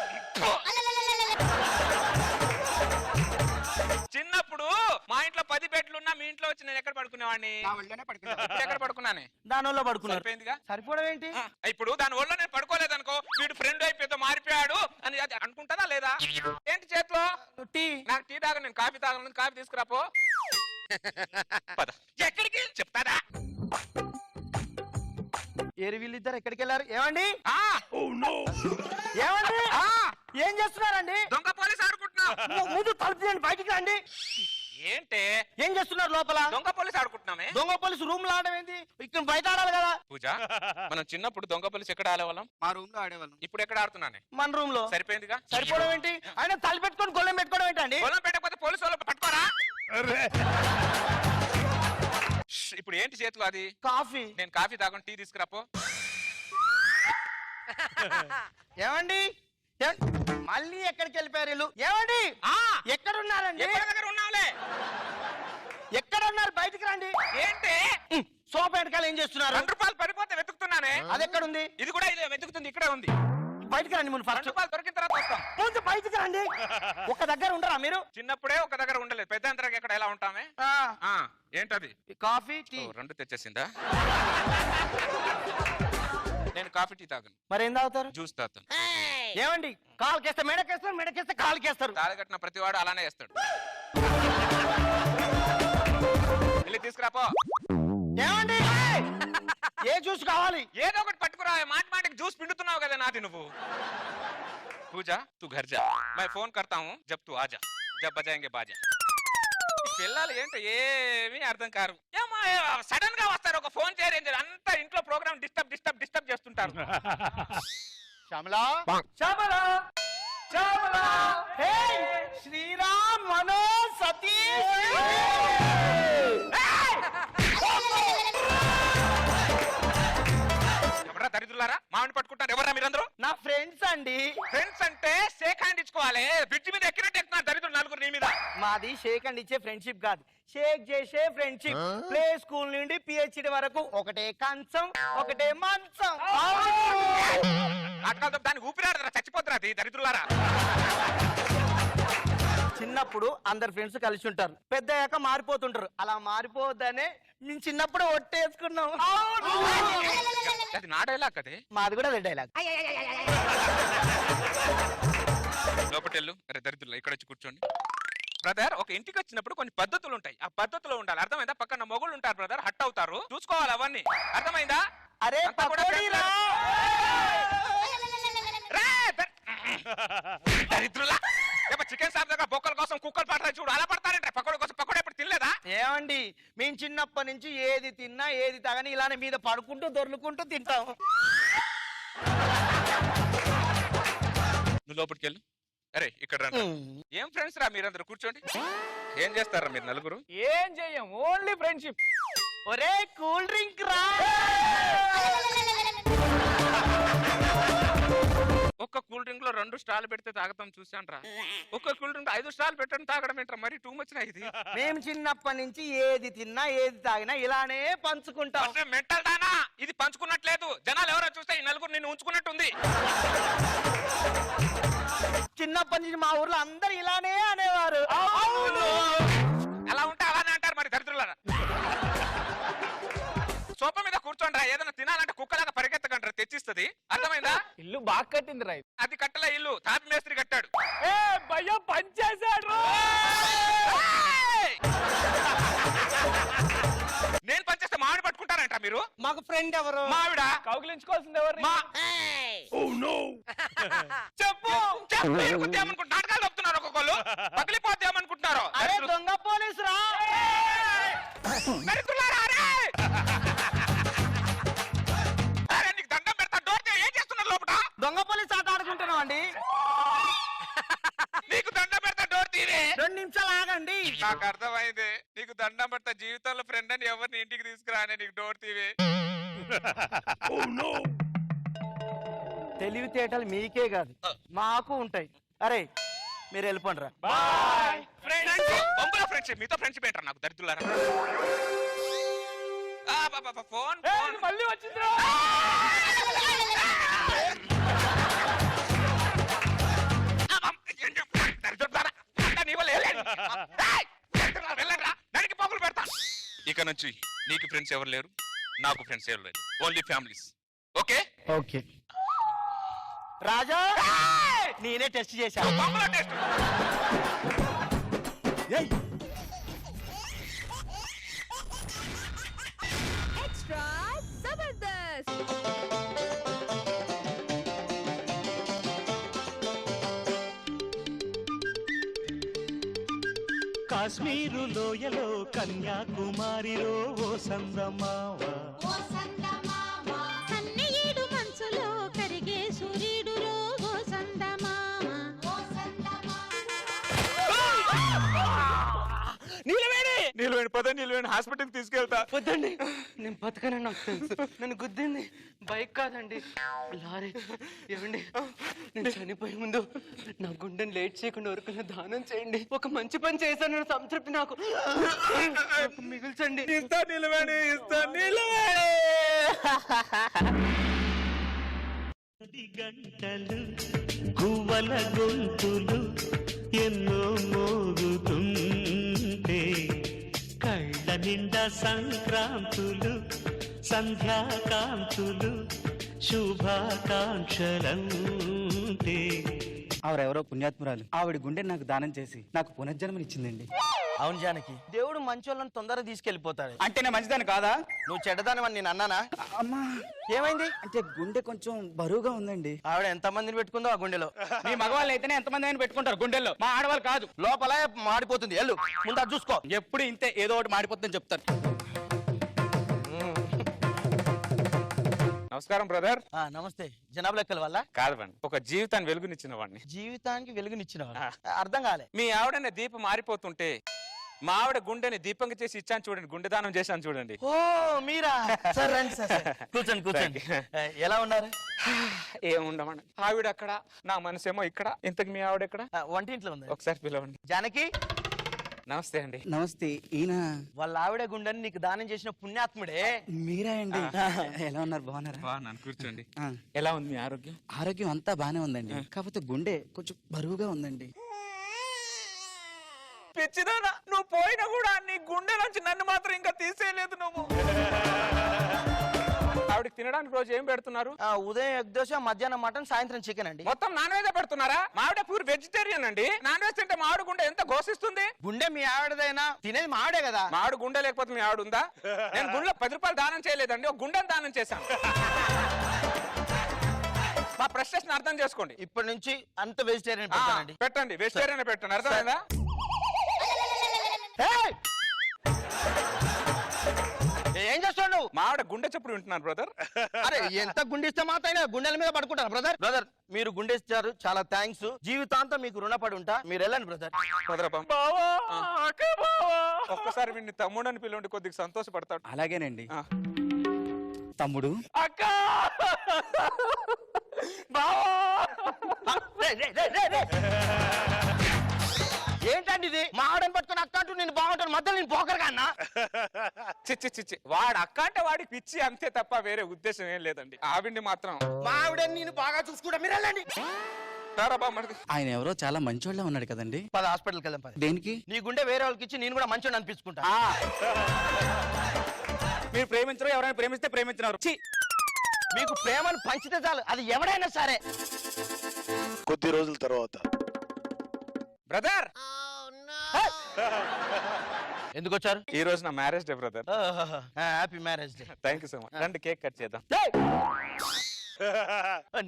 చిన్నప్పుడు మా ఇంట్లో 10 బెడ్లు ఉన్నా మీ ఇంట్లో వచ్చి నేను ఎక్కడ పడుకునేవాడిని? నా ఒళ్ళోనే పడుకుంటా. ఇప్పుడు ఎక్కడ పడుకున్నానే? దానిలో పడుకున్నారు. సరిపోయిందిగా. సరిపోవడం ఏంటి? ఇప్పుడు దాని వల్ల నేను పడుకోలేదనుకో, వీడు ఫ్రెండ్ అయిపోతే మారిపోయాడు అని అది అనుకుంటానా లేదా? ఏంటి చేతిలో? టీ. నాకు టీ తాగను, నేను కాఫీ తాగను. కాఫీ తీసుకురాపో. పద. ఎక్కడికి చెప్తాదా? ఏరి వీళ్ళిద్దరు ఎక్కడికి వెళ్ళారు? ఏమండి, ఆ, ఏమండి, ఏం చేస్తున్నారండి? దొంగ పోలీస్ ఆడుకుంటున్నావు. ముందు తలుపు తీయండి, బయటికి రండి. ఏంటే ఏం చేస్తున్నారు లోపల? దొంగ పోలీస్ ఆడుకుంటున్నామే. దొంగ పోలీసు రూమ్ లో ఆడడం ఏంటి? ఇక్కడ బయట ఆడాలి కదా. పూజ, మనం చిన్నప్పుడు దొంగ పోలీస్ ఎక్కడ ఆడేవాళ్ళం? మా రూమ్ లో ఆడేవాళ్ళం. ఇప్పుడు ఎక్కడ ఆడుతున్నానే? మన రూమ్ లో. సరిపోయిందిగా. సరిపోవడం ఏంటి? ఆయన తల పెట్టుకొని గొల్లెం పెట్టుకోవడం ఏంటండి? పొలం పెట్టకపోతే పోలీసు వాళ్ళు పట్టుకోరా? ఇప్పుడు ఏంటి చేతిలో? అది కాఫీ. నేను కాఫీ తాగను, టీ తీసుకురాపో. ఏమండి, మళ్ళీ ఎక్కడికి వెళ్ళిపోయారు వీళ్ళు? ఏమండి, ఎక్కడ ఉన్నారండి? దగ్గర ఉన్నావులే. ఎక్కడ ఉన్నారు? బయటికి రండి. ఏంటి సోఫా వెనకాల ఏం చేస్తున్నారు? 2 రూపాయలు పడిపోతే వెతుకుతున్నానే. అది ఎక్కడ ఉంది? ఇది కూడా ఇదే వెతుకుతుంది, ఇక్కడే ఉంది. బయటికి రండి ముందు. 2 రూపాయలు దొరికిన తర్వాత వస్తాం. ముందు బయటికి రండి. ఒక దగ్గర ఉండరా మీరు? చిన్నప్పుడే ఒక దగ్గర ఉండలేదు, పెద్ద అంతరం ఎక్కడ ఎలా ఉంటామే? ఏంటది? Coffee, tea. 2 తెచ్చేసిందా? నేను కాఫీ టీ తాగను. మరి ఏం తాగుతారు? జ్యూస్ తాగుతాను. ఏమండి, కాలు కేస్తే మెడకేస్తారు, మెడకేస్తే కాలు కేస్తారు. తాగట్టిన ప్రతివాడు అలానే వేస్తాడు. వెళ్ళి తీసుకురాపో. ఏమండి, ఏ జ్యూస్ కావాలి? ఏదో ఒకటి పట్టుకురా. మాటికి జ్యూస్ పిండుతున్నావు కదా నాది నువ్వు. పూజా, తూ ఘర్ జా, मैं फोन करता हूँ जब तू आजा, जब बजाएंगे बाजा. పిల్లలు ఏంటో ఏమీ అర్థం కారు. సడన్ గా వస్తారు, ఒక ఫోన్ చేయరు, అంతా ఇంట్లో ప్రోగ్రామ్ డిస్టర్బ్ చేస్తుంటారు. శ్యామలా, శ్యామలా, శ్యామలా, హే శ్రీరామ్, మనోజ్, సతీష్. ఎవరా దరిద్రులారా? మామిడి పట్టుకుంటారు. ఎవరా మీరందరూ? నా ఫ్రెండ్స్ అండి. ఫ్రెండ్స్ అంటే షేక్ హ్యాండ్ ఇచ్చుకోవాలి. బ్రిడ్జ్ మీద ఎక్కినట్టు ఎక్కుతున్నారు దరిద్రులు 4 నీ మీద. మాది షేక్ అండ్ ఇచ్చే ఫ్రెండ్షిప్ కాదు, షేక్ చేసే ఫ్రెండ్షిప్. ప్లే స్కూల్ నుండి పిహెచ్డి వరకు ఒకటే కంచం, ఒకటే మంచం. నాటకాలతో దాన్ని ఊపిరాడరా, చచ్చిపోతురా దరిద్రులారా. చిన్నప్పుడు అందరు ఫ్రెండ్స్ కలిసి ఉంటారు, పెద్ద అయ్యాక మారిపోతుంటారు. అలా మారిపోవద్దనే మేము చిన్నప్పుడు ఒట్టేసుకున్నాం. అది నా డైలాగ్ కదే. మాది కూడా అదే డైలాగ్. లోపటెళ్ళు. అరే దరిద్రులు, ఇక్కడ వచ్చి కూర్చోండి. బ్రదర్, ఒక ఇంటికి వచ్చినప్పుడు కొన్ని పద్ధతులు ఉంటాయి, ఆ పద్ధతిలో ఉండాలి. అర్థమైందా? పక్కన మొగుళ్ళు ఉంటారు బ్రదర్, హట్ అవుతారు, చూసుకోవాలి అవన్నీ. అర్థమైందా? అరే దరిద్రులా, చికెన్ షాప్ దగ్గర బొక్కల కోసం కుక్కలు పడతాయి చూడు, అలా పడతారంటే. పకోడీ కోసం పకోడీ ఎప్పుడు తినలేదా? ఏమండి, మేము చిన్నప్పటి నుంచి ఏది తిన్నా ఏది తాగని ఇలానే మీద పడుకుంటూ దొర్లుకుంటూ తింటాం. నువ్వు లోపలికి వెళ్ళు. అరే ఇక్కడ రండి. ఏం ఫ్రెండ్స్ రా మీరందరూ? కూర్చోండి. ఏం చేస్తారా మీరు నలుగురు? ఏం చెయ్యం, ఓన్లీ ఫ్రెండ్షిప్. ఒరే కూల్ డ్రింక్ రా. ఒక్క కూల్ డ్రింక్ లో 2 స్టార్లు పెడితే తాగతాం చూసాను రా. ఒక్క కూల్ డ్రింక్ 5 స్టార్లు పెట్టడం తాగడం ఏంట్రా, మరి టూ మచ్ రా ఇది. మేము చిన్నప్పటి నుంచి ఏది తిన్నా ఏది తాగినా ఇలానే పంచుకుంటాం. మెంటల్ దానా, ఇది పంచుకున్నట్లేదు. జనాలు ఎవరో చూస్తే ఈ నలుగురు నిన్ను ఉంచుకున్నట్టుంది. చిన్నప్పటి నుంచి మా ఊర్లో అందరు ఇలానే అనేవారు. అలా ఉంటే అలానే అంటారు మరి దరిద్రులారా. సోఫా మీద కూర్చోండి రా, ఏదైనా తినాలంటే కుక్కలాగా పరిగెత్తకండి, తెచ్చిస్తుంది. అర్థమైందా? ఇల్లు బాగా కట్టింది రా. అది కట్టలే, ఇల్లు తాపి మేస్త్రి కట్టాడు. భయ్యా పనిచేశాడు. నేను పనిచేస్తే మామిడి పట్టుకుంటారంట మీరు. మాకు ఫ్రెండ్ ఎవరు? మావిడ. కౌగిలించుకోవాల్సింది ఎవరు? చెప్పు ఏమనుకుంటు నాటకాలు చెప్తున్నారు, ఒక్కొక్కళ్ళు పగిలిపోతే ఏమనుకుంటున్నారు. అరే దొంగ పోలీసు రా. నీకు దండం పెడతా, డోర్ ఏం చేస్తున్నారు లోపల? దొంగ పోలీసు ఆట ఆడుకుంటున్నాం అండి. నీకు దండం పెడతా, డోర్ తీరే. 2 నిమిషాలు ఆగండి. నాకు అర్థమైంది, నీకు దండం పెడతా, జీవితంలో ఫ్రెండ్ అని ఎవరిని ఇంటికి తీసుకురానే, నీకు డోర్ తీవే. తెలివితేటలు మీకే కాదు మాకు ఉంటాయి. అరే మీరు వెళ్ళిపోండి రా. ఫ్రెండ్షిప్ మీతో ఫ్రెండ్షిప్ ఏంటారు నాకు దరిద్రులారా. ఫోన్ మళ్ళీ వచ్చింది. ఇక నుంచి నీకు ఫ్రెండ్స్ ఎవరు లేరు, నాకు ఫ్రెండ్స్ ఎవరు లేరు, ఓన్లీ ఫ్యామిలీస్. ఓకే ఓకే రాజా, నేనే టెస్ట్ చేశాను. ఎక్స్ట్రా జబర్దస్త్. కాశ్మీరు లోయలో కన్యాకుమారిలో ఓ సందమావ, సన్నీడు మనసులో కరిగే సూర్యుడులో ఓ సందమామ. నీలవేణి పద, నీలవేణి హాస్పిటల్కి తీసుకెళ్తా. వద్దండి, నేను బతకనని నాకు తెలుసు. నన్ను గుద్దింది బైక్ కాదండి, లారీ. ఏమండి, నేను చనిపోయే ముందు నా గుండెని లేట్ చేయకుండా వరకు దానం చేయండి. ఒక మంచి పని చేశాను సంతృప్తి నాకు మిగిల్చండి. ఇస్తా నీలవేణి, ఇస్తా నీలవేణి. గంటలు గువ్వల గొంతులు ఎన్నో మోగుతుంటే, కళ్ళ నిండా సంక్రాంతులు సంధ్యాకాంతులు శుభాకాంక్షలంటే. ఆవిడెవరో పుణ్యాత్మురాలు, ఆవిడ గుండె నాకు దానం చేసి నాకు పునర్జన్మనిచ్చిందండి. అవును జానకి, దేవుడు మంచి వాళ్ళని తొందరగా తీసుకెళ్లిపోతాడు. అంటే నేను మంచిదాన్ని కాదా? నువ్వు చెడ్డదానివని నేను అన్నానా? అమ్మా ఏమైంది? అంటే గుండె కొంచెం బరువుగా ఉందండి. ఆవిడ ఎంత మందిని పెట్టుకుందో ఆ గుండెలో. మీ మగవాళ్ళు అయితేనే ఎంతమంది అయినా పెట్టుకుంటారు గుండెల్లో, మా ఆడవాళ్ళు కాదు. లోపల మాడిపోతుంది, ఎల్లు ముందు అది చూసుకో. ఎప్పుడు ఇంతే, ఏదో ఒకటి మాడిపోతుందని చెప్తారు. నమస్కారం బ్రదర్. నమస్తే. జనాభా లెక్కల వల్ల కాదు బండి, ఒక జీవితాన్ని వెలుగునిచ్చిన వాడిని. జీవితానికి వెలుగునిచ్చిన అర్థం కాలే. మీ ఆవిడనే దీపం మారిపోతుంటే మా ఆవిడ గుండెని దీపంగా చేసి ఇచ్చాను చూడండి, గుండె దానం చేశాను చూడండి. ఓ మీరా? సార్ రండి సార్, కూర్చోండి కూర్చోండి. ఎలా ఉన్నారు? ఏముండమండి, ఆవిడ అక్కడ, నా మనసేమో ఇక్కడ. ఇంతకు మీ ఆవిడ ఎక్కడ? వంటింట్లో ఉంది. ఒకసారి పిలవండి. జానకి. నమస్తే అండి. నమస్తే. ఈయన వాళ్ళ ఆవిడ గుండెని నీకు దానం చేసిన పుణ్యాత్ముడే. మీరా అండి? ఎలా ఉన్నారు? బాగున్నారా? బాగున్నాను, కూర్చోండి. ఎలా ఉంది మీ ఆరోగ్యం? ఆరోగ్యం అంతా బానే ఉందండి, కాకపోతే గుండె కొంచెం బరువుగా ఉందండి. పిచ్చిదానా, నువ్వు పోయినా కూడా నీ గుండె నుంచి నన్ను మాత్రం ఇంకా తీసేయలేదు నువ్వు. ఆవిడకి తినడానికి రోజు ఏం పెడుతున్నారు? ఉదయం ఎగ్ దోశ, మధ్యాహ్నం మటన్, సాయంత్రం చికెన్ అండి. మొత్తం నాన్ వెజ్ పెడుతున్నారా? మావిడ ప్యూర్ వెజిటేరియన్ అండి. నాన్ వెజ్ తింటే మావిడ గుండె ఎంత ఘోషిస్తుంది. గుండె మీ ఆవిడదైనా తినేది మావిడే కదా. మావిడ గుండె లేకపోతే మీ ఆవిడ ఉందా? నేను గుండెలో 10 రూపాయలు దానం చేయలేదండి, ఒక గుండెని దానం చేశాను. మా ప్రశ్న అర్థం చేసుకోండి. ఇప్పటి నుంచి అంత వెజిటేరియన్ పెట్టండి. పెట్టండి, వెజిటేరియన్ పెట్టండి, అర్థమైందా? ఏం చేస్తావు నువ్వు? మా ఆవిడ గుండె చెప్పుడు వింటున్నాను బ్రదర్. అరే ఎంత గుండెస్తే మాత్రం గుండెల మీద పడుకుంటారు బ్రదర్. బ్రదర్ మీరు గుండెస్తారు, చాలా థ్యాంక్స్. జీవితాంతం మీకు రుణపడి ఉంటా. మీరు వెళ్ళండి బ్రదర్. ఒక్కసారి వీడిని తమ్ముడు అని పిలవండి, కొద్దిగా సంతోషపడతాడు. అలాగేనండి. తమ్ముడు. అక్క బావా ఏంటండి ఇది? మా ఆడని పట్టుకుని అక్క అంటూ నేను బాగుంటాను, మధ్యలో నేను పోకరుగా అన్నా. చిచ్చి చిచ్చి, వాడు అక్క అంటే వాడికి పిచ్చి అంతే తప్ప వేరే ఉద్దేశం ఏం లేదండి. ఆవిడ్ని మాత్రం మా ఆవిడని నేను బాగా చూసుకుంటా, మీరు వెళ్ళండి. ఆయన ఎవరో చాలా మంచోళ్ళ ఉన్నాడు కదండి. పద హాస్పిటల్కి వెళ్దాం. పద. దేనికి? నీ గుండె వేరే వాళ్ళకి ఇచ్చి నేను కూడా మంచోడు అనిపించుకుంటా. మీరు ప్రేమించరు, ఎవరైనా ప్రేమిస్తే ప్రేమించినారు. మీకు ప్రేమను పంచితే చాలు, అది ఎవడైనా సరే. కొద్ది రోజుల తర్వాత బ్రదర్ ఎందుకు వచ్చారు? ఈ రోజు నా marriage day brother. Happy marriage day. Thank you so much. రండి కేక్ కట్ చేద్దాం.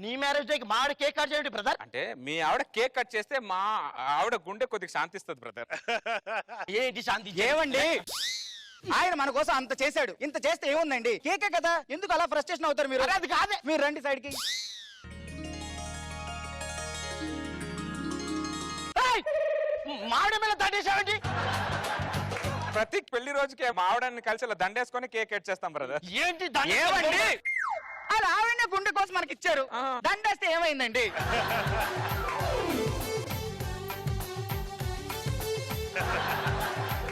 నీ మ్యారేజ్ డేకి మా ఆవిడ కేక్ కట్ చేయండి బ్రదర్. అంటే మీ ఆవిడ కేక్ కట్ చేస్తే మా ఆవిడ గుండె కొద్దిగా శాంతిస్తుంది బ్రదర్. ఏంటి శాంతి? ఏమండి, ఆయన మన కోసం అంత చేశాడు, ఇంత చేస్తే ఏముందండి? కేకే కదా, ఎందుకు అలా ఫ్రస్ట్రేషన్ అవుతారు మీరు? అది కాదే. మీరు రండి సైడ్ కి. మావిడ మీద దండేసావండి. ప్రతి పెళ్లి రోజుకి మా ఆవిడని కలిసి అలా దండేసుకొని కేక్ కట్ చేస్తాం బ్రదర్. ఏంటి ఏమండి, అలా ఆవిడ గుండె కోసం మనకి ఇచ్చారు, దండేస్తే ఏమైందండి?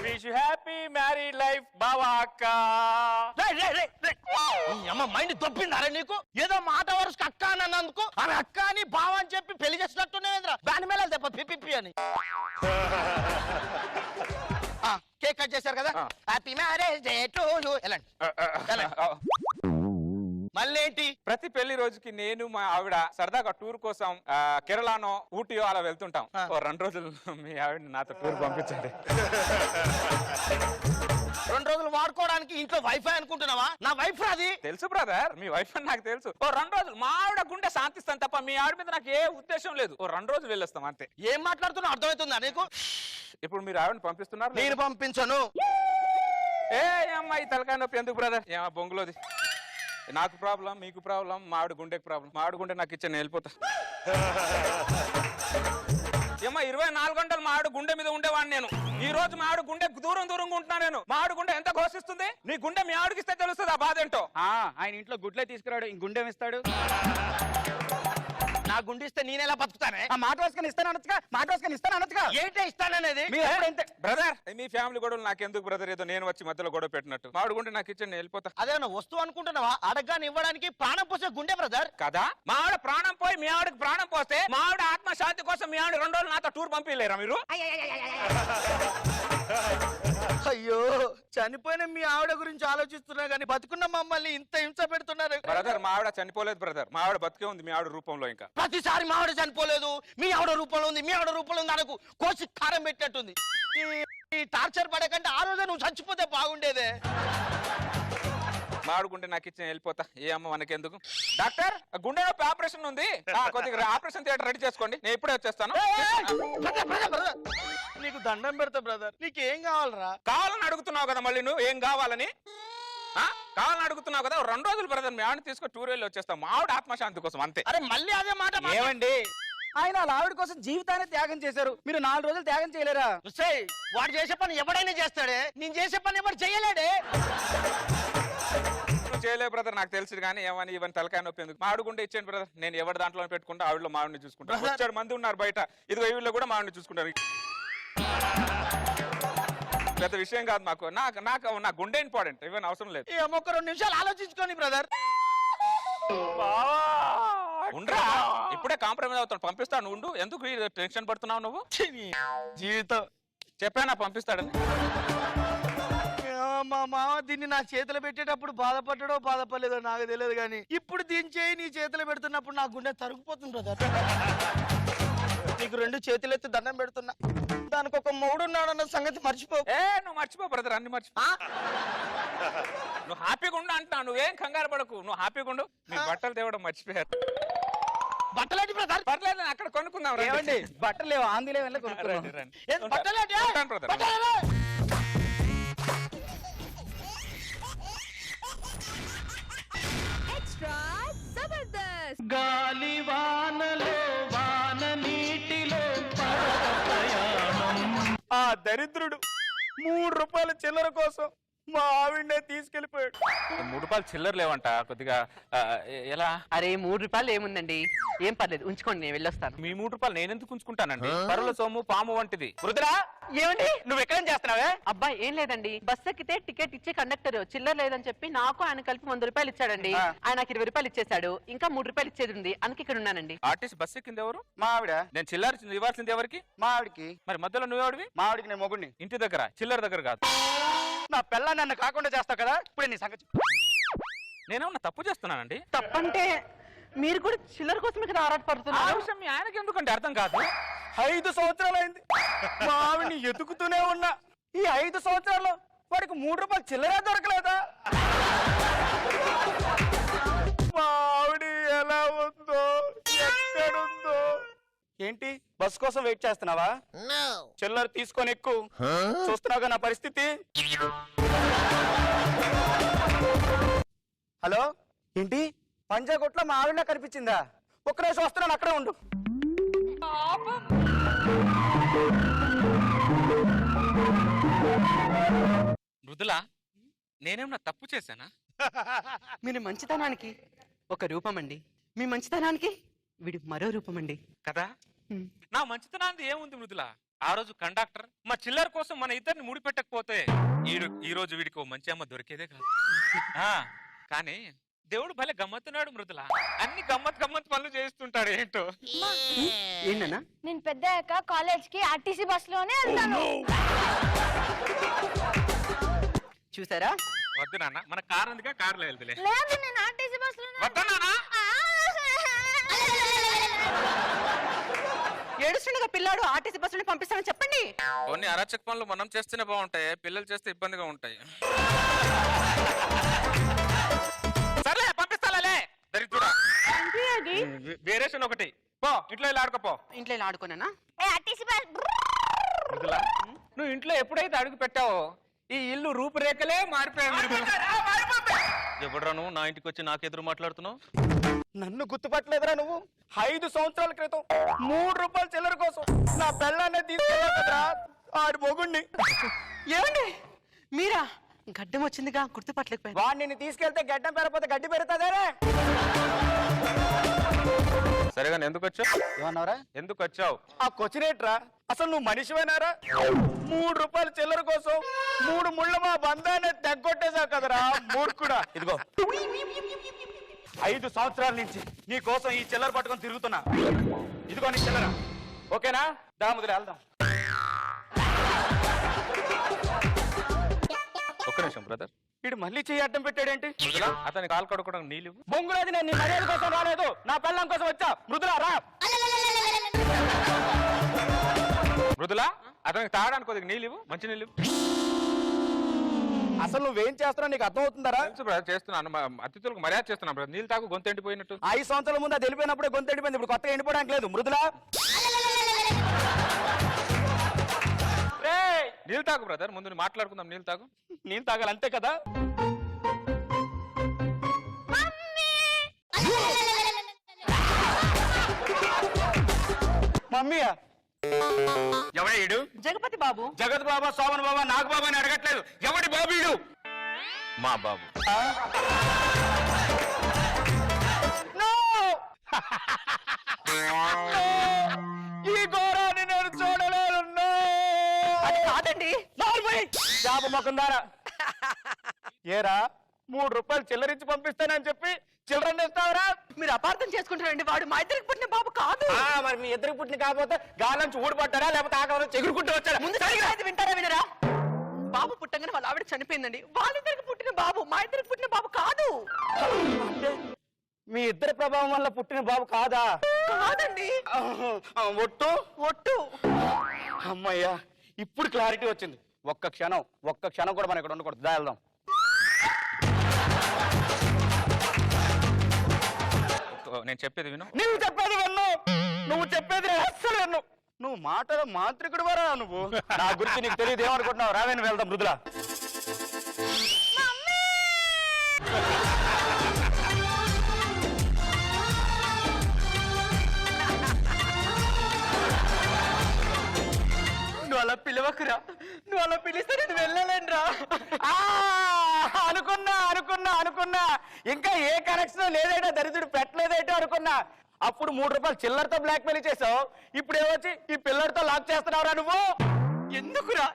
Wish you happy married life బావా అక్క. అమ్మ మైండ్ తొప్పిందారా నీకు? ఏదో మాట వరుసకు అక్క అని అన్నందుకు ఆమె అక్క అని బావ అని చెప్పి పెళ్లి చేసినట్టునేంద్రా. దాని మీద దెబ్బ పిప్పి అని. కేక్ కట్ చేశారు కదా, happy marriage day to you. మళ్ళీ ఏంటి? ప్రతి పెళ్లి రోజుకి నేను మా ఆవిడ సరదాగా టూర్ కోసం కేరళనో ఊటీయో అలా వెళ్తుంటాం. 2 రోజులు మీ ఆవిడని నాతో టూర్ పంపించండి. 2 రోజులు వాడుకోవడానికి ఇంట్లో వైఫై అనుకుంటున్నావా? నా వైఫ్ అది తెలుసు బ్రదర్, మీ వైఫ్ అని నాకు తెలుసు. 2 రోజులు మా ఆవిడ గుండె శాంతిస్తాను తప్ప మీ ఆవిడ మీద నాకు ఏ ఉద్దేశం లేదు. 2 రోజులు వెళ్ళొస్తాం అంతే. ఏం మాట్లాడుతున్నావు అర్థమవుతుందా నీకు? ఇప్పుడు మీరు ఆవిడని పంపిస్తున్నారు? నేను పంపించను. ఏ అమ్మాయి తలకాయ నొప్పి ఎందుకు బ్రదర్? ఏమా బొంగులోది? నాకు ప్రాబ్లం, మీకు ప్రాబ్లం, మా ఆవిడ గుండెకి ప్రాబ్లం. మా ఆవిడ గుండె నాకు ఇచ్చా, నేను వెళ్ళిపోతా. ఏమో 24 గంటలు మా ఆవిడ గుండె మీద ఉండేవాడిని నేను. ఈ రోజు మా ఆవిడ గుండె దూరంగా ఉంటున్నా నేను. మా ఆవిడ గుండె ఎంత ఘోషిస్తుంది? నీ గుండె మీ ఆవిడకి ఇస్తే తెలుస్తుంది ఆ బాధ ఏంటో. ఆయన ఇంట్లో గుడ్లే తీసుకురాడు, ఇంక గుండె ఇస్తాడు. నా గుండె ఇస్తే నేనెలా బతుకుతానే? ఆ మాట వేసుకొని ఇస్తాను అనొచ్చుగా, మాట వేసుకొని ఇస్తాను అనొచ్చుగా. ఏంటే ఇస్తాననేది? బ్రదర్ మీ ఫ్యామిలీ గొడవలు నాకెందుకు బ్రదర్? ఏదో నేను వచ్చి మధ్యలో గొడవ పెట్టినట్టు. మా ఆవిడ గుండె నాకు ఇచ్చండి, నేను వెళ్ళిపోతా. అదేమన్నా వస్తువు అనుకుంటున్నావా? అడగాని ఇవ్వడానికి ప్రాణం పోసే గుండె బ్రదర్ కదా. మా ఆవిడ ప్రాణం పోయి మీ ఆవిడకి ప్రాణం పోస్తే మా ఆవిడ ఆత్మశాంతి కోసం మీ ఆవిడ 2 రోజులు నాతో టూర్ పంపించలేరా మీరు? అయ్యో, చనిపోయిన మీ ఆవిడ గురించి ఆలోచిస్తున్నా గానీ బతుకున్న మమ్మల్ని ఇంత హింస పెడుతున్నారు. బ్రదర్ మా ఆవిడ చనిపోలేదు బ్రదర్, మా ఆవిడ బతికే ఉంది మీ ఆవిడ రూపంలో. ఇంకా ప్రతిసారి మా ఆవిడ చనిపోలేదు, మీ ఆవిడ రూపంలో ఉంది, మీ ఆవిడ రూపంలో ఉంది అనకు. కోసి కారం పెట్టినట్టుంది. ఈ టార్చర్ పడకంటే ఆ రోజే నువ్వు చచ్చిపోతే బాగుండేదే. మా ఆవిడ గుండె నాకు ఇచ్చిన వెళ్ళిపోతా. ఏ అమ్మ మనకెందుకు? డాక్టర్ గుండె నొప్పి ఆపరేషన్ ఉంది, కొద్దిగా ఆపరేషన్ థియేటర్ రెడీ చేసుకోండి, నేను ఇప్పుడే వచ్చేస్తాను. నీకు దండం పెడతా బ్రదర్, నీకేం కావాలరా? కావాలని అడుగుతున్నావు కదా మళ్ళీ నువ్వు, ఏం కావాలని కావాలని అడుగుతున్నావు కదా. 2 రోజులు బ్రదర్ మీ ఆవిడ తీసుకొని టూర్ వెళ్ళి వచ్చేస్తాం, మా ఆవిడ ఆత్మశాంతి కోసం అంతే. అరే మళ్ళీ అదే మాట. ఏమండి, ఆయన వాళ్ళ ఆవిడ కోసం జీవితాన్ని త్యాగం చేశారు, మీరు 4 రోజులు త్యాగం చేయలేరా? వాడు చేసే పని ఎవడైనా చేస్తాడే, నేను చేసే పని ఎవరు చేయలేడే. నువ్వు చేయలేవు బ్రదర్ నాకు తెలుసు, కానీ ఏమని ఇవన్నీ తలకాయ నొప్పి ఎందుకు? మా ఆవిడ గుండె ఇచ్చేయండి బ్రదర్, నేను ఎవరి దాంట్లో పెట్టుకుంటా, ఆవిడలో మా ఆవిడని చూసుకుంటా. 7 మంది ఉన్నారు బయట, ఇదిగో వీళ్ళు కూడా మా ఆవిడని చూసుకుంటారు. పెద్ద విషయం కాదు మాకు, నాకు నా గుండె ఇంపార్టెంట్, ఇవన్నీ అవసరం లేదు. ఒక 2 నిమిషాలు ఆలోచించుకోండి బ్రదర్. ఉండరా, ఇప్పుడే కాంప్రమైజ్ అవుతాను, పంపిస్తాను ఉండు. ఎందుకు టెన్షన్ పడుతున్నావు నువ్వు? జీవితం చెప్పానా పంపిస్తాడని. మా మామ దీన్ని నా చేతిలో పెట్టేటప్పుడు బాధపడ్డాడో బాధపడలేదో నాకు తెలియదు, కానీ ఇప్పుడు దీని చేయి నీ చేతిలో పెడుతున్నప్పుడు నా గుండె తరుగుపోతుంది బ్రదర్. నీకు 2 చేతులు ఎత్తి దండం పెడుతున్నా, దానికి ఒక 3 ఉన్నాడన్న సంగతి మర్చిపో. నువ్వు మర్చిపో బ్రదర్, అన్ని మర్చిపో. నువ్వు హ్యాపీగా ఉండు అంటున్నా, నువ్వేం కంగారు పడకు, నువ్వు హ్యాపీగా ఉండు. మీ బట్టలు తేవడం మర్చిపోయారు. బట్టలేంటి బ్రదర్? పర్లేదు అక్కడ కొనుక్కుందాం. ఏమండి, బట్టలు లేవు, ఆందిలే వెళ్ళి కొనుక్కుందాం. ఎక్స్ట్రా జబర్దస్త్. గాలి వానలో వాన నీటిలో ప్రయాణం. ఆ దరిద్రుడు 3 రూపాయల చిల్లర కోసం మా ఆవిడనే తీసుకెళ్లిపోయాడు. 3 రూపాయలు చిల్లర లేవంట కొద్దిగా ఎలా? అరే 3 రూపాయలు ఏముందండి, ఏం పర్లేదు ఉంచుకోండి, నేను వెళ్ళొస్తాను. మీ 3 రూపాయలు నేను ఎందుకు ఉంచుకుంటానండి? పరుల సొమ్ము పాము వంటిది. రుద్రా ఏమండి నువ్వు ఎక్కడేం చేస్తున్నావే? అబ్బాయి ఏం లేదండి, బస్ ఎక్కితే టికెట్ ఇచ్చే కండక్టర్ చిల్లర లేదని చెప్పి నాకు ఆయన కలిపి 100 రూపాయలు ఇచ్చాడండి. ఆయన నాకు 20 రూపాయలు ఇచ్చేసాడు, ఇంకా 3 రూపాయలు ఇచ్చేది ఉంది, అందుకే ఇక్కడ ఉన్నానండి. ఆర్టిస్ట్ బస్ ఎక్కింది ఎవరు? మా ఆవిడ. నేను చిల్లర ఇవ్వాల్సింది ఎవరికి? మా ఆవిడకి. మరి మధ్యలో నువ్వెవడివి? మా ఆవిడకి నేను మొగుడిని. ఇంటి దగ్గర, చిల్లర దగ్గర కాదు. నా పిల్ల నన్ను కాకుండా చేస్తావు కదా, ఇప్పుడు నీ సంగతి. నేనేమన్నా తప్పు చేస్తున్నానండి? తప్పంటే మీరు కూడా చిల్లర కోసం ఇక్కడ ఆరాటపడుతున్నారు. ఆ విషయం మీ ఆయనకి ఎందుకంటే అర్థం కాదు. 5 సంవత్సరాలైంది మా ఆవిడని ఎదుగుతూనే ఉన్నా. ఈ 5 సంవత్సరాల్లో వాడికి 3 రూపాయలు చిల్లరే దొరకలేదా? మా ఆవిడ ఎలా ఉందో, ఎక్కడుందో. ఏంటి బస్ కోసం వెయిట్ చేస్తున్నావా? చిల్లర తీసుకొని ఎక్కు. చూస్తున్నావుగా నా పరిస్థితి. హలో, ఏంటి పంజాగుట్లో మా ఆవిడ కనిపించిందా? ఒక్క రోజు వస్తున్నాను, అక్కడే ఉండు. మృదులా, నేనేమన్నా తప్పు చేశానా? మీరు మంచితనానికి ఒక రూపం అండి, మీ మంచితనానికి వీడి మరో రూపం అండి కదా. నా మంచితనాన్ని ఏముంది మృదులా? ఆ రోజు కండక్టర్ మా చిల్లర కోసం మన ఇద్దరిని ముడిపెట్టకపోతే ఈ రోజు వీడికి ఓ మంచి అమ్మ దొరికేదే కాదు. కానీ దేవుడు భలే గమ్మత్తున్నాడు మృదులా, అన్ని గమ్మత్ పనులు చేస్తుంటాడు. ఏంటో ఏంటన్నా? నేను పెద్దయ్యాక కాలేజ్ కి ఆర్టీసీ బస్ లోనే వెళ్తాను. చూసారా? వద్దు నాన్న, మన కార్ అందుకే కార్లో వెళ్తులే. లేదు, నేను ఆర్టీసీ బస్ లోనే. వద్దా నాన్న? ఏడుస్తుండగా పిల్లాడు ఆర్టీసీ బస్సుని పంపిస్తామని చెప్పండి. కొన్ని అరాచక పనులు మనం చేస్తేనే బాగుంటాయి, పిల్లలు చేస్తే ఇబ్బందిగా ఉంటాయి. సర్లే పంపిస్తాలే. దరిద్రుడా, వేరేషన్ ఒకటి పో, ఇంట్లో ఇలా ఆడుకోపో. ఇంట్లో ఇలా ఆడుకోనా? నువ్వు ఇంట్లో ఎప్పుడైతే అడుగు పెట్టావో ఈ ఇల్లు రూపురేఖలే మారిపోయాయి. ఎవడ్రా నువ్వు నా ఇంటికి వచ్చి నాకెదురు మాట్లాడుతున్నావు? నన్ను గుర్తుపట్టలేదురా నువ్వు? 5 సంవత్సరాల క్రితం 3 రూపాయల చిల్లర కోసం నా పిల్లనే తీసుకెళ్ళా కదరా, ఆడి మొగుణ్ణి. ఏమండి మీరా? గడ్డం వచ్చిందిగా, గుర్తుపట్టలేకపోయాను. వాడిని తీసుకెళ్తే గడ్డం పెరగకపోతే గడ్డి పెరుగుతుందేరా? సరేగా ఎందుకు వచ్చావు? ఏమన్నావురా? ఎందుకు వచ్చావు? ఆ కొచ్చినేట్రా, అసలు నువ్వు మనిషివేనారా? 3 రూపాయల చిల్లర కోసం 3 ముళ్ళ మా బంధాన్ని తెగ్గొట్టేశావు కదరా మూర్ఖుడా. ఇదిగో 5 సంవత్సరాల నుంచి నీ కోసం ఈ చిల్లర పట్టుకొని తిరుగుతున్నా. ఇదిగో నీ చిల్లర, ఓకేనా? దా ముదిరి వెళ్దాం. ఒక్క నిమిషం బ్రదర్, వీడు మళ్ళీ చెయ్యి అడ్డం పెట్టాడేంటి? అతని కాలు కడుకోవడం నీళ్ళు. బొంగులది నేను నీ మర్యాద కోసం రాలేదు, నా పెళ్ళం కోసం వచ్చా. మృదులా రా. మృదులా, అతనికి తాగడానికి కొద్దిగా నీళ్ళు, మంచి నీళ్ళు. అసలు నువ్వేం చేస్తున్నావు నీకు అర్థం అవుతుందరా? చేస్తున్నాను, అతిథులకు మర్యాద చేస్తున్నాను బ్రదర్. నీళ్ళు తాగు, గొంతు ఎండిపోయినట్టు. 5 సంవత్సరాల ముందు అది వెళ్ళిపోయినప్పుడే గొంతు ఎండిపోయింది, ఇప్పుడు కొత్తగా ఎండిపోవడానికి లేదు. మృదులా నీళ్ళు తాగు బ్రదర్, ముందు మాట్లాడుకుందాం. నీళ్ళు తాగు. నీళ్ళు తాగాలి అంతే కదా? మమ్మీయా? ఎవడేడు? జగపతి బాబు. జగత్ బాబా, శోభన్ బాబా, నాగ బాబా అని అడగట్లేదు. ఎవడి బాబీడు? మా బాబు. ఈ ఘోరాన్ని నేను చూడలేను. అది కాదండి. శాప మొక్కందారా. ఏరా 3 రూపాయలు చిల్లరించి పంపిస్తానని చెప్పి చిల్లరని ఇస్తావరా? మీరు అపార్థం చేసుకుంటారండి, వాడు మా ఇద్దరికి పుట్టిన బాబు కాదు. మరి మీ ఇద్దరికి పుట్టిన కాకపోతే గాలంచి ఊడిపడ్డారా, లేకపోతే ఆకాలం చెగురుకుంటూ వచ్చారా? ముందు వింటారా వినరా? బాబు పుట్టంగానే వాళ్ళ ఆవిడ చనిపోయిందండి. వాళ్ళిద్దరికి పుట్టిన బాబు మా ఇద్దరికి పుట్టిన బాబు కాదు. మీ ఇద్దరి ప్రభావం వల్ల పుట్టిన బాబు కాదా? కాదండి. ఒట్టు ఒట్టు. అమ్మయ్యా, ఇప్పుడు క్లారిటీ వచ్చింది. ఒక్క క్షణం కూడా మనం ఇక్కడ ఉండకూడదు. దా వెళ్దాం. నేను చెప్పేది విను. నువ్వు చెప్పేది విన్ను, నువ్వు చెప్పేది నేను అస్సలు విన్ను. నువ్వు మాటల మాంత్రికుడు వరా నువ్వు. నా గురించి నీకు తెలియదు ఏమనుకుంటున్నావు? రావేని వెళ్దాం. మృదులా నువ్వు అలా పిలవకురా, నువ్వు అలా పిలిస్తే నేను వెళ్ళలేనురా. అనుకున్నా. ఇంకా ఏ కనెక్షన్ లేదేటో దరిద్రుడు పెట్టలేదేటో అనుకున్నా. అప్పుడు 3 రూపాయలు చిల్లరతో బ్లాక్ మెయిల్ చేసావు. ఇప్పుడు ఏమొచ్చి ఈ పిల్లడితో లాక్ చేస్తున్నావురా నువ్వు? ఎందుకురా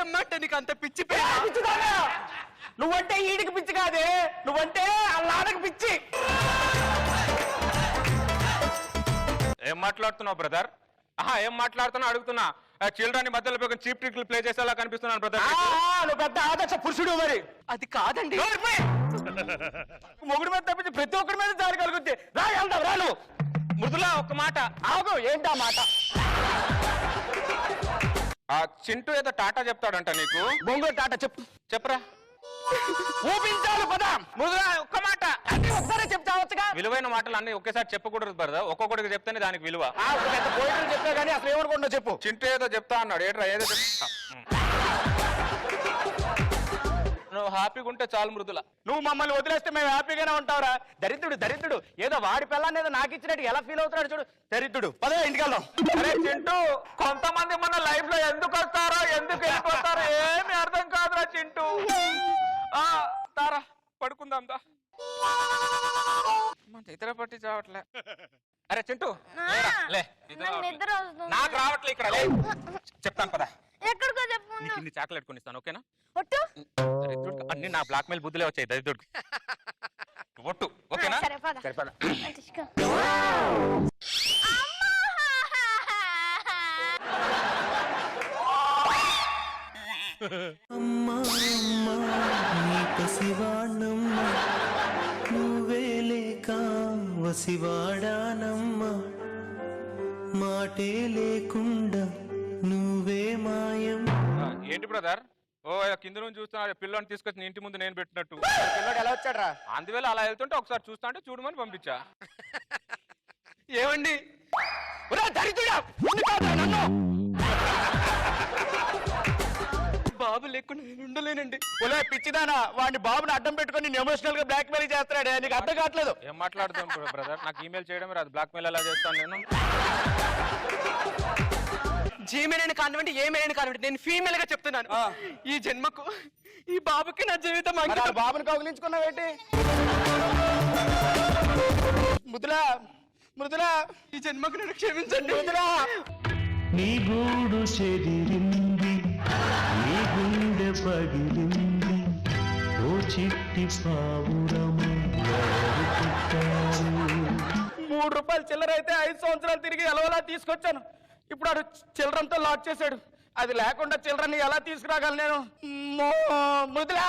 ఎమ్మంటే నీకు అంత పిచ్చి పిచ్చిదానా? నువ్వంటే ఈడికి పిచ్చి కాదే, నువ్వంటే అల్లాడకి పిచ్చి. ఏం మాట్లాడుతున్నావు బ్రదర్? ఏం మాట్లాడుతున్నా అడుగుతున్నా. చిల్డ్రన్ మధ్యలో చీప్ ట్రిక్లు ప్లే చేసేలా కనిపిస్తున్నాను బ్రదర్. నువ్వు పెద్ద ఆదర్శ పురుషుడు. మరి అది కాదండి. మొగుడు మీద తప్పించి ప్రతి ఒక్కరి మీద దారి కలుగుద్ది. రా వెళ్దాం రా. నువ్వు మృదులా ఒక్క మాట ఆగు. ఏంటా మాట? ఆ చింటూ ఏదో టాటా చెప్తాడంట నీకు. బొంగులో టాటా చెప్పరా. ఊపించాలి పదా. మృదులా ఒక్క మాట అన్ని ఒకసారి చెప్తావచ్చుగా. విలువైన మాటలు అన్ని ఒకేసారి చెప్పకూడదు బ్రదర్. ఒక్కొక్కడికి చెప్తేనే దానికి విలువ. పెద్ద పోయిటలు చెప్తా కానీ అసలు ఏమనుకుంటున్నా చెప్పు. చింటూ ఏదో చెప్తా అన్నాడు. ఏట్రా ఏదో చెప్తా. నువ్వు హ్యాపీగా ఉంటే చాలు మృదుల. నువ్వు మమ్మల్ని వదిలేస్తే మేము హ్యాపీగానే ఉంటావురా. దరిద్రుడు ఏదో వాడి పిల్లాన్ని ఏదో నాకు ఇచ్చినట్టు ఎలా ఫీల్ అవుతున్నాడు చూడు. దరిద్రుడు. పదే ఇంటికి వెళ్దాం. అరే చింటూ, కొంతమంది మన లైఫ్ లో ఎందుకు వస్తారో ఎందుకు వెళ్ళిపోతారో ఏమి అర్థం కాదురా చింటూ. తారా పడుకుందాం దా. ఇతర పట్టి చావట్లే. అరే చింటూ లే. నాకు రావట్లే ఇక్కడ. లే చెప్తాను పదా. ఎక్కడికో చెప్పు. నీకు ఇన్ని చాక్లెట్ కొనిస్తాను ఓకేనా? అన్ని నా బ్లాక్ మెయిల్ బుద్ధులే వచ్చాయి దరిద్రుడికి. ఒట్టు ఓకేనా? సరిపడా. అమ్మా అమ్మా నీ పసివాణమ్మ నువ్వే లేక వసివాడానమ్మా మాటే లేకుండా నువ్వే మాయం. ఏంటి బ్రదర్? కింద నుంచి చూస్తున్నా పిల్లని తీసుకొచ్చి నీ ఇంటి ముందు నేను పెట్టినట్టు. పిల్లడు ఎలా వచ్చాడు రా? అందువేళ అలా వెళ్తుంటే ఒకసారి చూస్తా అంటే చూడమని పంపించా. ఏమండి బాబు లేకుండా నేను ఉండలేనండి. ఒలే పిచ్చిదానా, వాడిని బాబుని అడ్డం పెట్టుకొని ఎమోషనల్ గా బ్లాక్ మెయిల్ చేస్తున్నాడే. నీకు అర్థం కావట్లేదు. ఏం మాట్లాడుతాం బ్రదర్? నాకు ఈమెయిల్ చేయడం రాదు. బ్లాక్ మెయిల్ ఎలా చేస్తాను నేను? జీమెయిల్ అని కానివ్వండి, ఏమెయిల్ అని కానివ్వండి, నేను ఫీమేల్ గా చెప్తున్నాను. ఈ జన్మకు ఈ బాబుకి నా జీవితం అంకితం. బాబుని కౌగిలించుకున్నావేంటి? మృదులా ఈ జన్మకు నన్ను క్షమించండి. మృదులా నీ గూడు చెదిరింది, నీ గుండె పగిలింది, ఓ చిట్టి పావురము 3 రూపాయలు చిల్లర అయితే 5 సంవత్సరాలు తిరిగి ఎలవలా తీసుకొచ్చాను. ఇప్పుడు ఆడు చిల్లరంతో లాక్ చేశాడు. అది లేకుండా చిల్లరని ఎలా తీసుకురాగలను నేను? మృదులా